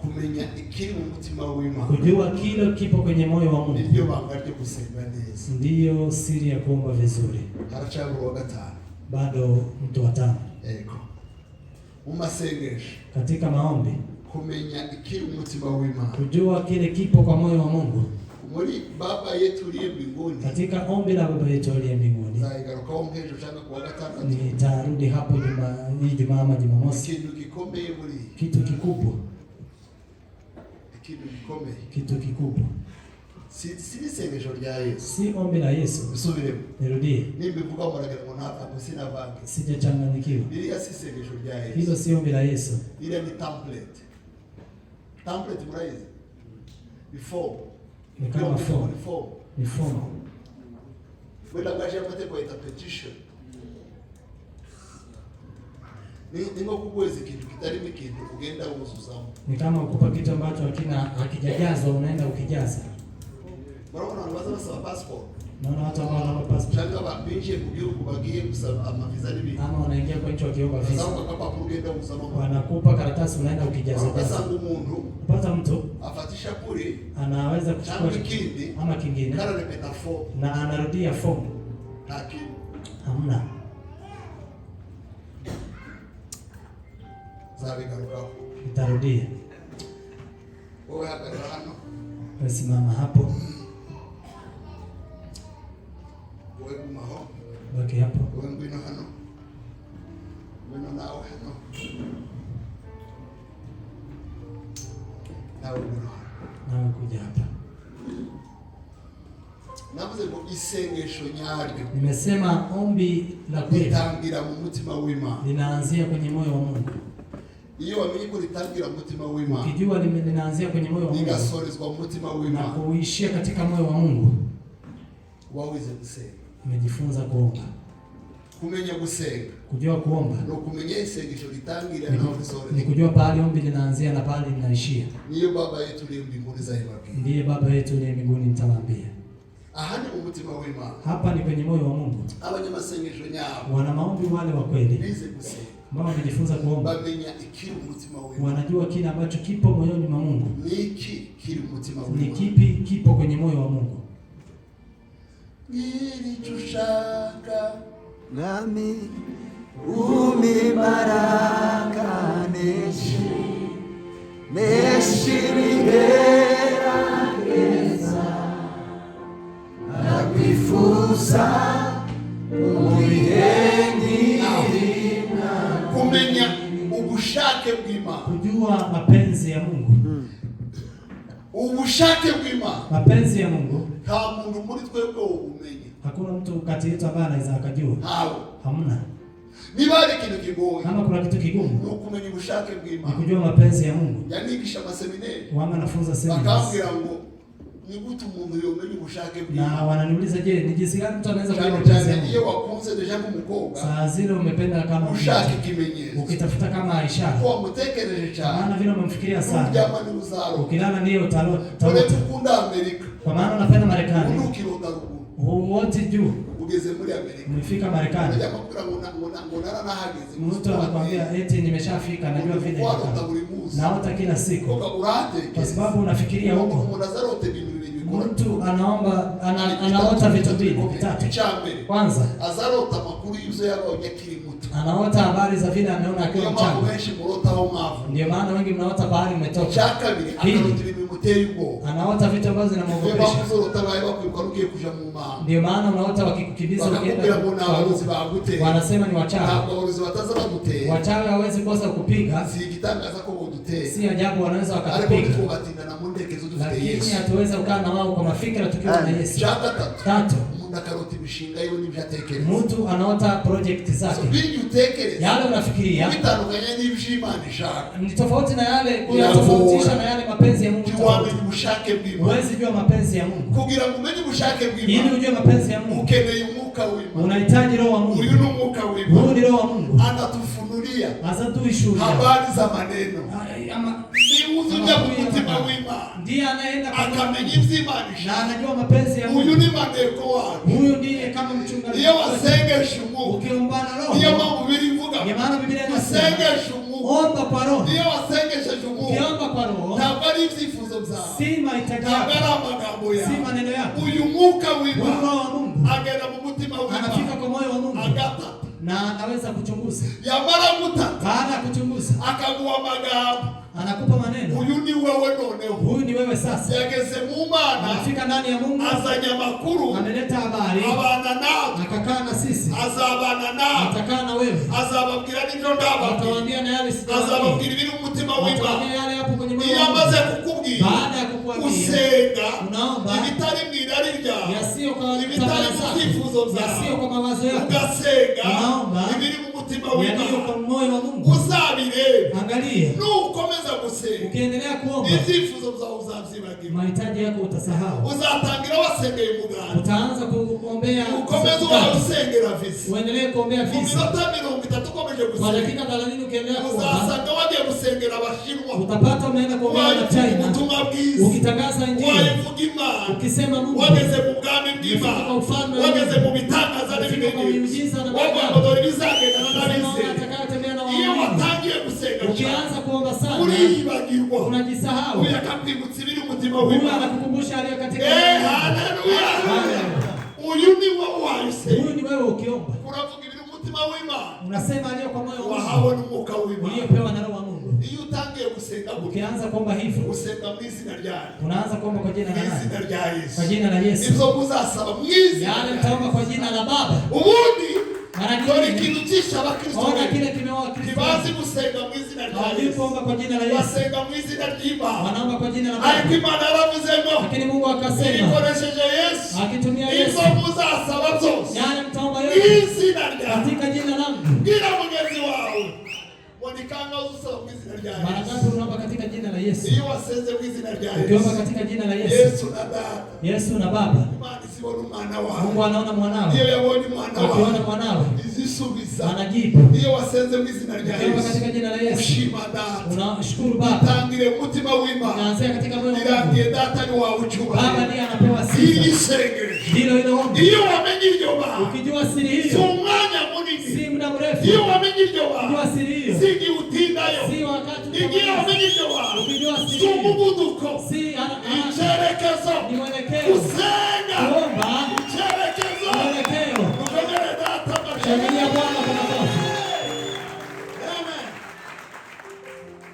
Speaker 2: kumenya ikiri mu mutima w'Imana,
Speaker 1: kujua kile kipo kwenye moyo wa Mungu,
Speaker 2: ndio bangaje gusenga neza,
Speaker 1: ndio siri ya kuomba vizuri.
Speaker 2: Haracabura wa 5,
Speaker 1: bado mtu wa 5. Katika maombi
Speaker 2: kumenya ikiri mu mutima w'Imana,
Speaker 1: kujua kile kipo kwa moyo wa Mungu.
Speaker 2: Muri Baba yetu uliye mbinguni,
Speaker 1: katika ombi la Baba yetu uliye mbinguni, nitarudi hapo Ijumaa ama Jumamosi. Kitu kikubwa, kitu kikubwa. Si ombi la Yesu. Nirudie. Sijachanganyikiwa. Hilo si ombi la Yesu.
Speaker 2: Ile ni template. Template mraizi. Before
Speaker 1: ni kama form. Ni form.
Speaker 2: Wenda gaje apate kwa petition. Ningo kubwezi kitu kitari mikindu ugenda uzuzamo.
Speaker 1: Ni kama ukupa kitu ambacho hakijajazwa unaenda ukijaza.
Speaker 2: Mbona unaanza na passport?
Speaker 1: Naona watu ambao wana passport.
Speaker 2: Changa babinje kugiru kubagie kusaba maviza nibi.
Speaker 1: Ama wanaingia kwa nchi wakiomba visa.
Speaker 2: Sasa kama kugenda uzamo.
Speaker 1: Wanakupa karatasi unaenda ukijaza.
Speaker 2: Sasa mundu
Speaker 1: pata mtu
Speaker 2: afatisha kuri
Speaker 1: anaweza kuchukua
Speaker 2: kindi
Speaker 1: ama kingine
Speaker 2: kana repeta form
Speaker 1: na anarudia form.
Speaker 2: Lakini
Speaker 1: hamna.
Speaker 2: Zabi garuka.
Speaker 1: Nitarudia.
Speaker 2: Wewe hapa hano.
Speaker 1: Simama hapo.
Speaker 2: Wewe maho.
Speaker 1: Baki hapo.
Speaker 2: Wewe mbino hano. Wewe nao hano.
Speaker 1: Nawe kuja hapa.
Speaker 2: Navuze ngo isengesho nyaryo.
Speaker 1: Nimesema ombi la kweli
Speaker 2: litangira mu mutima w'Imana.
Speaker 1: Linaanzia kwenye moyo wa Mungu.
Speaker 2: Iyo wamenye ko litangira mu mutima w'Imana.
Speaker 1: Ukijua linaanzia kwenye moyo wa Mungu.
Speaker 2: Ligasorezwa mu mutima w'Imana.
Speaker 1: Na kuishia katika moyo wa Mungu.
Speaker 2: Waweze gusenga.
Speaker 1: Umejifunza kuomba.
Speaker 2: Kumenya gusenga.
Speaker 1: Kujua kuomba.
Speaker 2: No kumenya isengesho litangira na kusoreza.
Speaker 1: Ni kujua pale ombi linaanzia na pale linaishia.
Speaker 2: Niyo Baba yetu uliye mbinguni zaibaki.
Speaker 1: Ndiye Baba yetu uliye mbinguni nitawaambia.
Speaker 2: Ahani umutima w'Imana.
Speaker 1: Hapa ni kwenye moyo wa Mungu.
Speaker 2: Abanyamasengesho nyabo.
Speaker 1: Wana maombi wale wa kweli.
Speaker 2: Bize gusenga.
Speaker 1: Ambao wamejifunza kuomba.
Speaker 2: Bamenya ikiri umutima w'Imana.
Speaker 1: Wanajua kile ambacho kipo moyoni mwa Mungu.
Speaker 2: Niki kiri umutima w'Imana.
Speaker 1: Ni kipi kipo kwenye moyo wa Mungu.
Speaker 2: Nilichoshaka
Speaker 5: nami umibaraka neshi bigerageza nakwifuza umiheni
Speaker 2: kumenya ubushake bw'Imana.
Speaker 1: Kujua mapenzi ya Mungu.
Speaker 2: Ubushake bw'Imana.
Speaker 1: Mapenzi ya Mungu.
Speaker 2: Kama mundu muri twebwe ubumenyi.
Speaker 1: Hakuna mtu kati yetu ambaye anaweza akajua. Hamna.
Speaker 2: Niba ari ikintu kigoye.
Speaker 1: Kama kuna kitu kigumu.
Speaker 2: Ni kumenya ubushake bw'Imana.
Speaker 1: Ni kujua mapenzi ya Mungu.
Speaker 2: Yanigisha maseminari.
Speaker 1: Wama nafunza seminari.
Speaker 2: Bakambwira ngo ni gute umuntu yomenya ubushake bw'Imana.
Speaker 1: Na wananiuliza je, ni jinsi gani mtu anaweza kujua mapenzi ya Mungu?
Speaker 2: Iyo wakunze deja kumukobwa.
Speaker 1: Saa zile umependa kama
Speaker 2: ushake kimenyezi.
Speaker 1: Ukitafuta kama ishara.
Speaker 2: Kwa mutekereje cyane.
Speaker 1: Maana vile umemfikiria sana.
Speaker 2: Ujamani uzaro.
Speaker 1: Ukilala ndiyo utalota.
Speaker 2: Wewe ukunda Amerika.
Speaker 1: Kwa maana unapenda Marekani.
Speaker 2: Unukirota ruguru.
Speaker 1: Wote juu.
Speaker 2: Ugeze muri Amerika.
Speaker 1: Umefika Marekani.
Speaker 2: Ngonana nahageze.
Speaker 1: Mtu anakuambia eti nimeshafika najua vile. Naota kila siku. Kwa sababu unafikiria huko. Mtu anaota vitu vitatu. Kwanza
Speaker 2: azarota makuru y'ivyo yabonye akiri muto.
Speaker 1: Anaota habari za vile ameona akiwa mchanga. Ndio maana wengi mnaota bahari umetoka. Anaota vitu ambazo zinamwogopesha. Ndio maana unaota wakikukimbiza ukienda. Wanasema ni wachawi. Wachawi hawezi kosa kupiga. Si ajabu wanaweza wakakupiga. Lakini hatuweza kukaa na wao kwa mafikira tukiwa na Yesu. 3
Speaker 2: umuntu akarota imishinga yiwe n'ibyo atekereza.
Speaker 1: Mtu anaota project zake.
Speaker 2: Ibyo utekereza
Speaker 1: yale unafikiria
Speaker 2: bitandukanye n'ibyo Imana ishaka.
Speaker 1: Ni tofauti na yale kuyatofautisha na yale mapenzi ya Mungu.
Speaker 2: Tuwamenye ubushake bw'Imana.
Speaker 1: Huwezi jua mapenzi ya Mungu.
Speaker 2: Kugira ngo umenye ubushake bw'Imana.
Speaker 1: Ili ujue mapenzi ya Mungu.
Speaker 2: Ukeneye umwuka w'Imana.
Speaker 1: Unahitaji roho wa Mungu.
Speaker 2: Uyu ni umwuka w'Imana.
Speaker 1: Huyu ni roho wa Mungu.
Speaker 2: Anatufunulia.
Speaker 1: Azatuishuhudia.
Speaker 2: Habari za maneno. Ni uzuja umutima w'Imana.
Speaker 1: Ndiye anaenda
Speaker 2: akamenya iby'Imana
Speaker 1: na anajua mapenzi ya Mungu.
Speaker 2: Uyu ni maneko wako.
Speaker 1: Huyu ndiye kama mchungaji.
Speaker 2: Iyo wasengesha Mungu.
Speaker 1: Ukiombana roho.
Speaker 2: Iyo mambo birivuga.
Speaker 1: Maana Biblia inasema
Speaker 2: wasengesha Mungu.
Speaker 1: Omba kwa roho.
Speaker 2: Iyo wasengesha Mungu.
Speaker 1: Ukiomba kwa roho.
Speaker 2: Ntabwo ari ibyifuzo byawe.
Speaker 1: Si mahitaji yako.
Speaker 2: Ntabwo ari amagambo yawe.
Speaker 1: Si maneno yako.
Speaker 2: Uyu mwuka w'Imana.
Speaker 1: Roho wa Mungu.
Speaker 2: Agenda mu mutima w'Imana.
Speaker 1: Anafika kwa moyo wa Mungu.
Speaker 2: Agata.
Speaker 1: Na anaweza kuchunguza.
Speaker 2: Yamara gutata.
Speaker 1: Baada ya kuchunguza.
Speaker 2: Akaguha amagambo.
Speaker 1: Anakupa maneno.
Speaker 2: Uyu ni wewe noneho.
Speaker 1: Huyu ni wewe sasa.
Speaker 2: Yageze mu Mana.
Speaker 1: Anafika ndani ya Mungu.
Speaker 2: Azanye amakuru.
Speaker 1: Ameleta habari.
Speaker 2: Abana nawe.
Speaker 1: Akakaa na sisi.
Speaker 2: Azabana nawe.
Speaker 1: Atakaa na wewe.
Speaker 2: Azababwira n'ibyo ndababwira.
Speaker 1: Atawaambia na yale sijawaambia.
Speaker 2: Azababwira ibiri mu mutima w'Imana.
Speaker 1: Atawaambia yale hapo kwenye moyo
Speaker 2: iyo
Speaker 1: wako.
Speaker 2: amaze kukubwira.
Speaker 1: Baada ya kukuambia.
Speaker 2: Usenga.
Speaker 1: Unaomba.
Speaker 2: Ibitari mu irari ryawe.
Speaker 1: Yasiyo kwa
Speaker 2: ibitari mu byifuzo byawe.
Speaker 1: Yasiyo kwa mawazo yako.
Speaker 2: Ugasenga.
Speaker 1: Unaomba.
Speaker 2: Ibiri mu mutima w'Imana.
Speaker 1: Yaliyo kwa moyo wa Mungu.
Speaker 2: Uzabireba.
Speaker 1: Angalia.
Speaker 2: Nukomeza gusenga.
Speaker 1: Ukiendelea kuomba.
Speaker 2: Ibyifuzo byawe uzabyibagirwa.
Speaker 1: Mahitaji yako utasahau.
Speaker 2: Uzatangira wasengeye umuganda.
Speaker 1: Utaanza kuombea.
Speaker 2: Ukomeza usengera visi.
Speaker 1: Uendelee kuombea visi.
Speaker 2: Mu minota 30 ukomeje
Speaker 1: Kwa
Speaker 2: gusenga.
Speaker 1: dakika 30 ukiendelea kuomba.
Speaker 2: Uzasanga wagiye gusengera abashinwa.
Speaker 1: Utapata umeenda kuombea na China.
Speaker 2: Ubutumwa bwiza.
Speaker 1: Ukitangaza injili.
Speaker 2: Wayivuga Imana.
Speaker 1: Ukisema Mungu.
Speaker 2: Wageze mu bwami bw'Imana. Wageze mu bitangaza n'ibimenyetso. Wagomba bizagenda n'abizera. Iyo watangiye gusenga.
Speaker 1: Ukianza kuomba sana.
Speaker 2: Uriyibagirwa.
Speaker 1: Unajisahau.
Speaker 2: Uyu akakwibutsa ibiri umutima
Speaker 1: Mungu
Speaker 2: w'Imana.
Speaker 1: anakukumbusha aliyo katika.
Speaker 2: Haleluya. Uyu ni wowe wayisenga.
Speaker 1: Huyu ni wewe ukiomba.
Speaker 2: Uravuga ibiri umutima w'Imana.
Speaker 1: Unasema aliyo kwa moyo wa Mungu.
Speaker 2: Wahawe n'umwuka w'Imana.
Speaker 1: Uliyopewa na roho wa Mungu.
Speaker 2: Iyo utangiye gusenga.
Speaker 1: Ukianza kuomba hivyo.
Speaker 2: Usenga mu izina ryayo.
Speaker 1: Unaanza kuomba kwa jina la nani?
Speaker 2: Izina rya Yesu.
Speaker 1: Kwa jina la Yesu.
Speaker 2: Ibyo muzasaba mu izina.
Speaker 1: Yale mtaomba kwa jina la Baba.
Speaker 2: Ubundi
Speaker 1: mara
Speaker 2: nyingi kitu kisha abakristo.
Speaker 1: Ona kile kimeoa Kristo.
Speaker 2: Kibazi gusenga mu izina rya Yesu.
Speaker 1: Kuomba kwa jina la Yesu.
Speaker 2: Wasenga mu izina ry'Imana.
Speaker 1: Wanaomba kwa jina la Baba.
Speaker 2: Ariko Imana yaravuze ngo.
Speaker 1: Lakini Mungu akasema.
Speaker 2: Ikoresheje Yesu.
Speaker 1: Akitumia Yesu.
Speaker 2: Ibyo muzasaba byose.
Speaker 1: Yale mtaomba yote.
Speaker 2: Izina rya.
Speaker 1: Katika jina langu.
Speaker 2: Bila mugenzi wawe. Wanikanga usaba mu izina rya Yesu.
Speaker 1: Mara ngapi unaomba katika jina la Yesu?
Speaker 2: Iyo wasenze mu izina rya Yesu.
Speaker 1: Ukiomba katika jina la Yesu.
Speaker 2: Yesu na Baba.
Speaker 1: Yesu na Baba.
Speaker 2: Imana isibona umwana wawe.
Speaker 1: Mungu anaona mwanawe.
Speaker 2: Iyo yabonye umwana wawe.
Speaker 1: Akiona mwanawe.
Speaker 2: Izisubiza.
Speaker 1: Anajibu.
Speaker 2: Iyo wasenze mu izina rya Yesu.
Speaker 1: Ukiomba katika jina la Yesu.
Speaker 2: Ushima Data.
Speaker 1: Unashukuru Baba.
Speaker 2: Tangire umutima w'Imana.
Speaker 1: Unaanzia katika moyo wa Mungu.
Speaker 2: Irangiye Data ni wawe ucyuba.
Speaker 1: Baba ndiye anapewa sifa.
Speaker 2: Iyi sengesho.
Speaker 1: Hilo ombi.
Speaker 2: Iyo wamenye iryo banga.
Speaker 1: Ukijua siri hiyo.
Speaker 2: Si umwanya munini.
Speaker 1: Si muda mrefu.
Speaker 2: Iyo wamenye iryo banga.
Speaker 1: Ukijua siri hiyo.
Speaker 2: Si igihutindayo.
Speaker 1: Si wakati.
Speaker 2: Iyo wamenye iryo banga.
Speaker 1: Ukijua siri
Speaker 2: si
Speaker 1: hiyo.
Speaker 2: umuvuduko.
Speaker 1: Si
Speaker 2: icyerekezo.
Speaker 1: ni mwelekeo.
Speaker 2: Gusenga.
Speaker 1: Kuomba.
Speaker 2: Icyerekezo.
Speaker 1: Mwelekeo.
Speaker 2: Ukomere Data macho.
Speaker 1: Shangilia Bwana kwa makofi.
Speaker 2: Amen.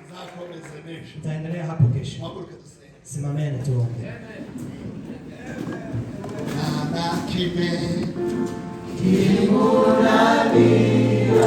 Speaker 2: Zakomeze nesho.
Speaker 1: Tutaendelea hapo kesho.
Speaker 2: Maburuka tusenge.
Speaker 1: Simameni tuombe.
Speaker 2: Anakime.
Speaker 5: Kimunabia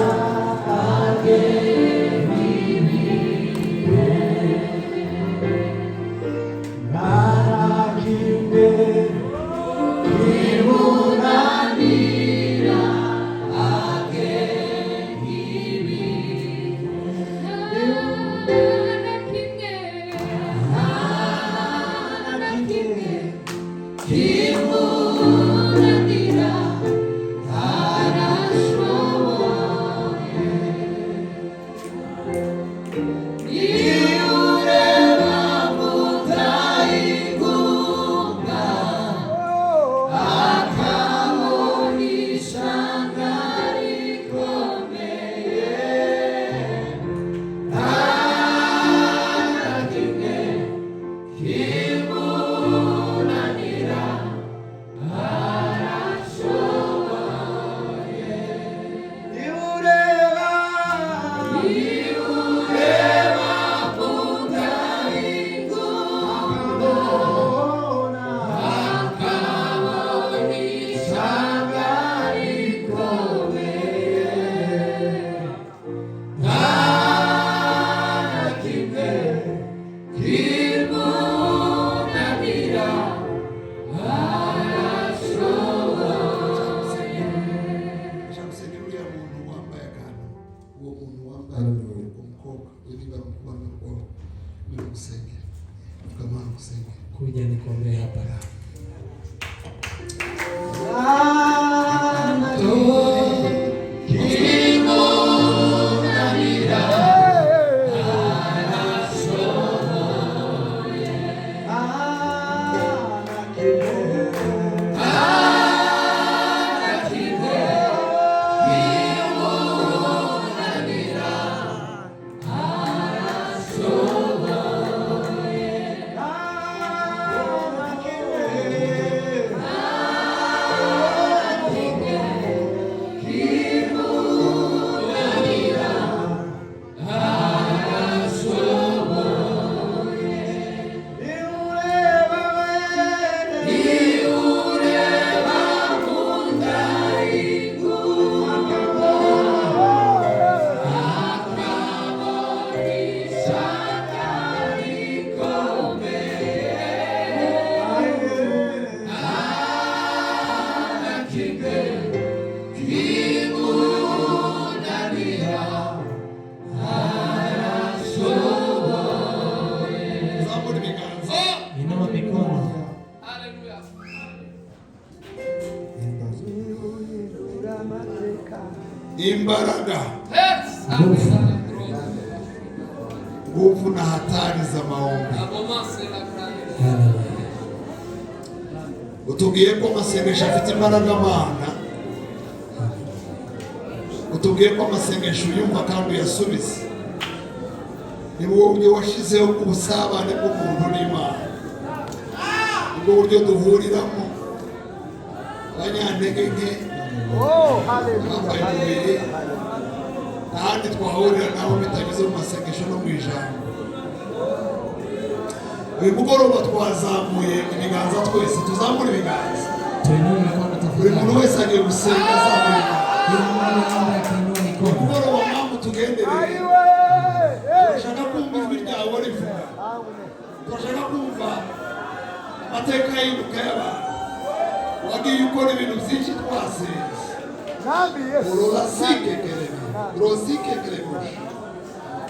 Speaker 2: Imbaraga nguvu na hatari za maombi. Utubwiye ko amasengesho afite imbaraga Mana, utubwiye ko amasengesho yumva kandi uyasubiza. Ni wowe buryo washizeho ubusabane bw'umuntu n'Imana, ubwo buryo duhuriramo abanyantege nke bambaye umubiri, ahandi twahurira nabo bitageze mu masengesho no mu ijambo. Uyu mugoroba twazamuye ibiganza, twese tuzamura ibiganza. Buri muntu wese agiye gusenga azamura ibiganza. Umugoroba mpamvu tugendereye, turashaka kumva ijwi ryawe rivuga, turashaka kumva amateka y'induka y'abantu. Wagiye ukora ibintu byinshi twasenze.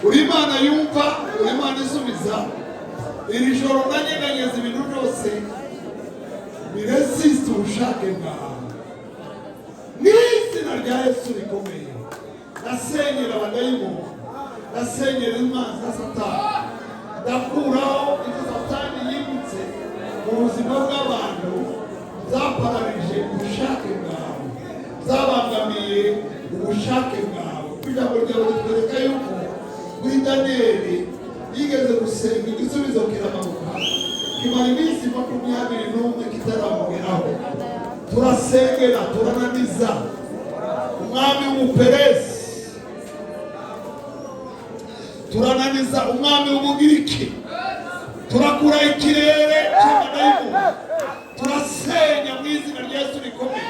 Speaker 2: Uri Imana yumva, uri Imana isubiza. Iri joro nanyeganyeza ibintu byose biresiste ubushake bwawe. N'izina rya Yesu rikomeye, ndasenyera abadayimoni, ndasenyera imanza za Satani, ndakuraho ibyo Satani yibutse mu buzima bw'abantu, zapararije ubushake bwawe, zabangamiye ubushake bwawe. Ijambo ryawe ritwereka yuko muri Daniyeli yigeze gusenga igisubizo kiramanuka, kimara iminsi 21 kitaramugeraho. Turasengera, turananiza umwami w'umuperesi, turananiza umwami w'umugiriki, turakura ikirere cy'abadayimoni, turasenya mu izina rya Yesu rikomeye.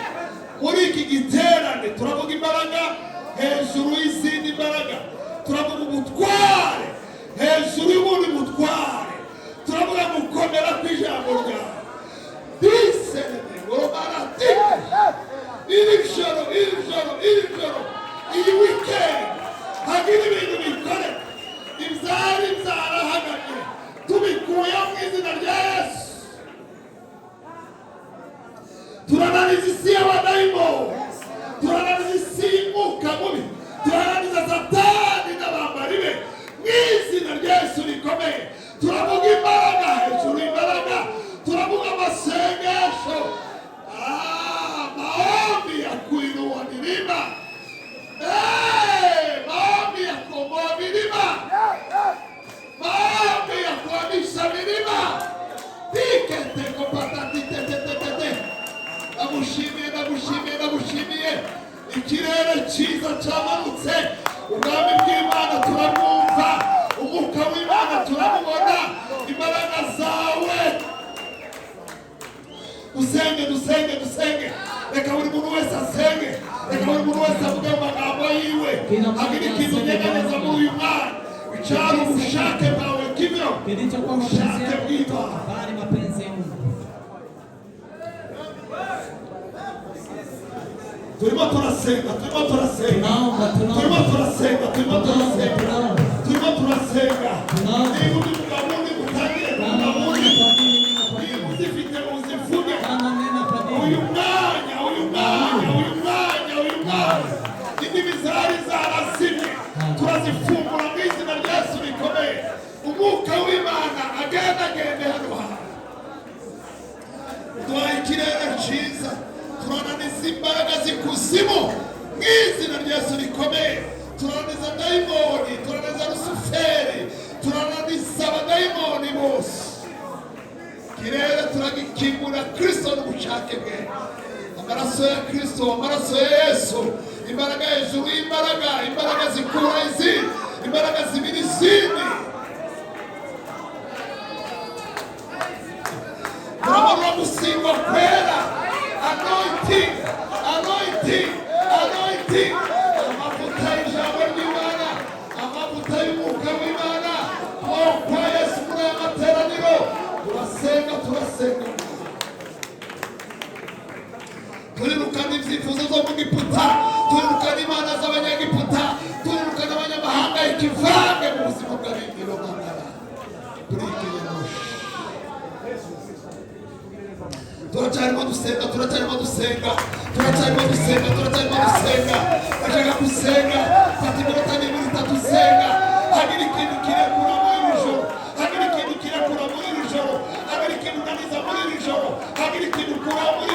Speaker 2: Muri iki giterane turavuga imbaraga hejuru y'izindi mbaraga, turavuga ubutware hejuru y'ubundi butware, turavuga gukomera kw'ijambo ryawe. Disene ngobarati iri joro, iyi weekend hagira ibintu bikore, ibyari byarahaganye tubikuye mu izina rya Yesu. Turananiza isi y'abadayimoni, turananiza isi y'umwuka mubi, turananiza Satani n'abambari be mu izina rya Yesu rikomeye. Turavuga imbaraga hejuru imbaraga, turavuga amasengesho, maombi ya kuinua milima, maombi ya kukomboa milima, maombi ya kuhamisha milima. Nagushimiye ikirere cyiza cyamanutse. Ubwami bw'Imana turabwumva, umwuka w'Imana turabubona, imbaraga zawe. Dusenge. Reka buri muntu wese asenge, reka buri muntu wese avuge amagambo yiwe, hagira ikintu utegereza muri uyu mwanya. Icyari ubushake bwawe kibyo, ubushake bw'Imana. Turimo turasenga. Niba uri mugabo undi utangire mugabo undi, niba uzifite uzivuge. Uyu mwanya indimi zari zarazimye turazifungura mu izina rya Yesu rikomeye. Umwuka w'Imana agende hano hantu, duhaye ikirere cyiza, turananiza imbaraga z'ikuzimu mu izina rya Yesu rikomeye. Turananiza dayimoni, turananiza Lusiferi, turananiza abadayimoni bose. Kirere turagikingura Kristo n'ubushake bwe, amaraso ya Kristo, amaraso ya Yesu, imbaraga hejuru y'imbaraga, imbaraga zikura izindi, imbaraga zibira izindi. Turabona gusigwa kwera, anointing, amavuta y'ijambo ry'Imana, amavuta y'umwuka w'Imana, kwa Yesu muri aya materaniro. Turasenga turirukana ibyifuzo zo mu Giputa, turirukana imana z'abanyagiputa, turirukana abanyamahanga ikivange mu buzima bw'abigiro bw'Imana. Turacyarimo dusenga, turacyarimo dusenga, turacyarimo dusenga, turacyarimo dusenga. Ashaka gusenga, fata iminota n'ibiri itatu usenga. Hagira ikintu kirekura muri iri joro, hagira ikintu kirekura muri iri joro, hagira ikintu unaniza muri iri joro, hagira ikintu ukura muri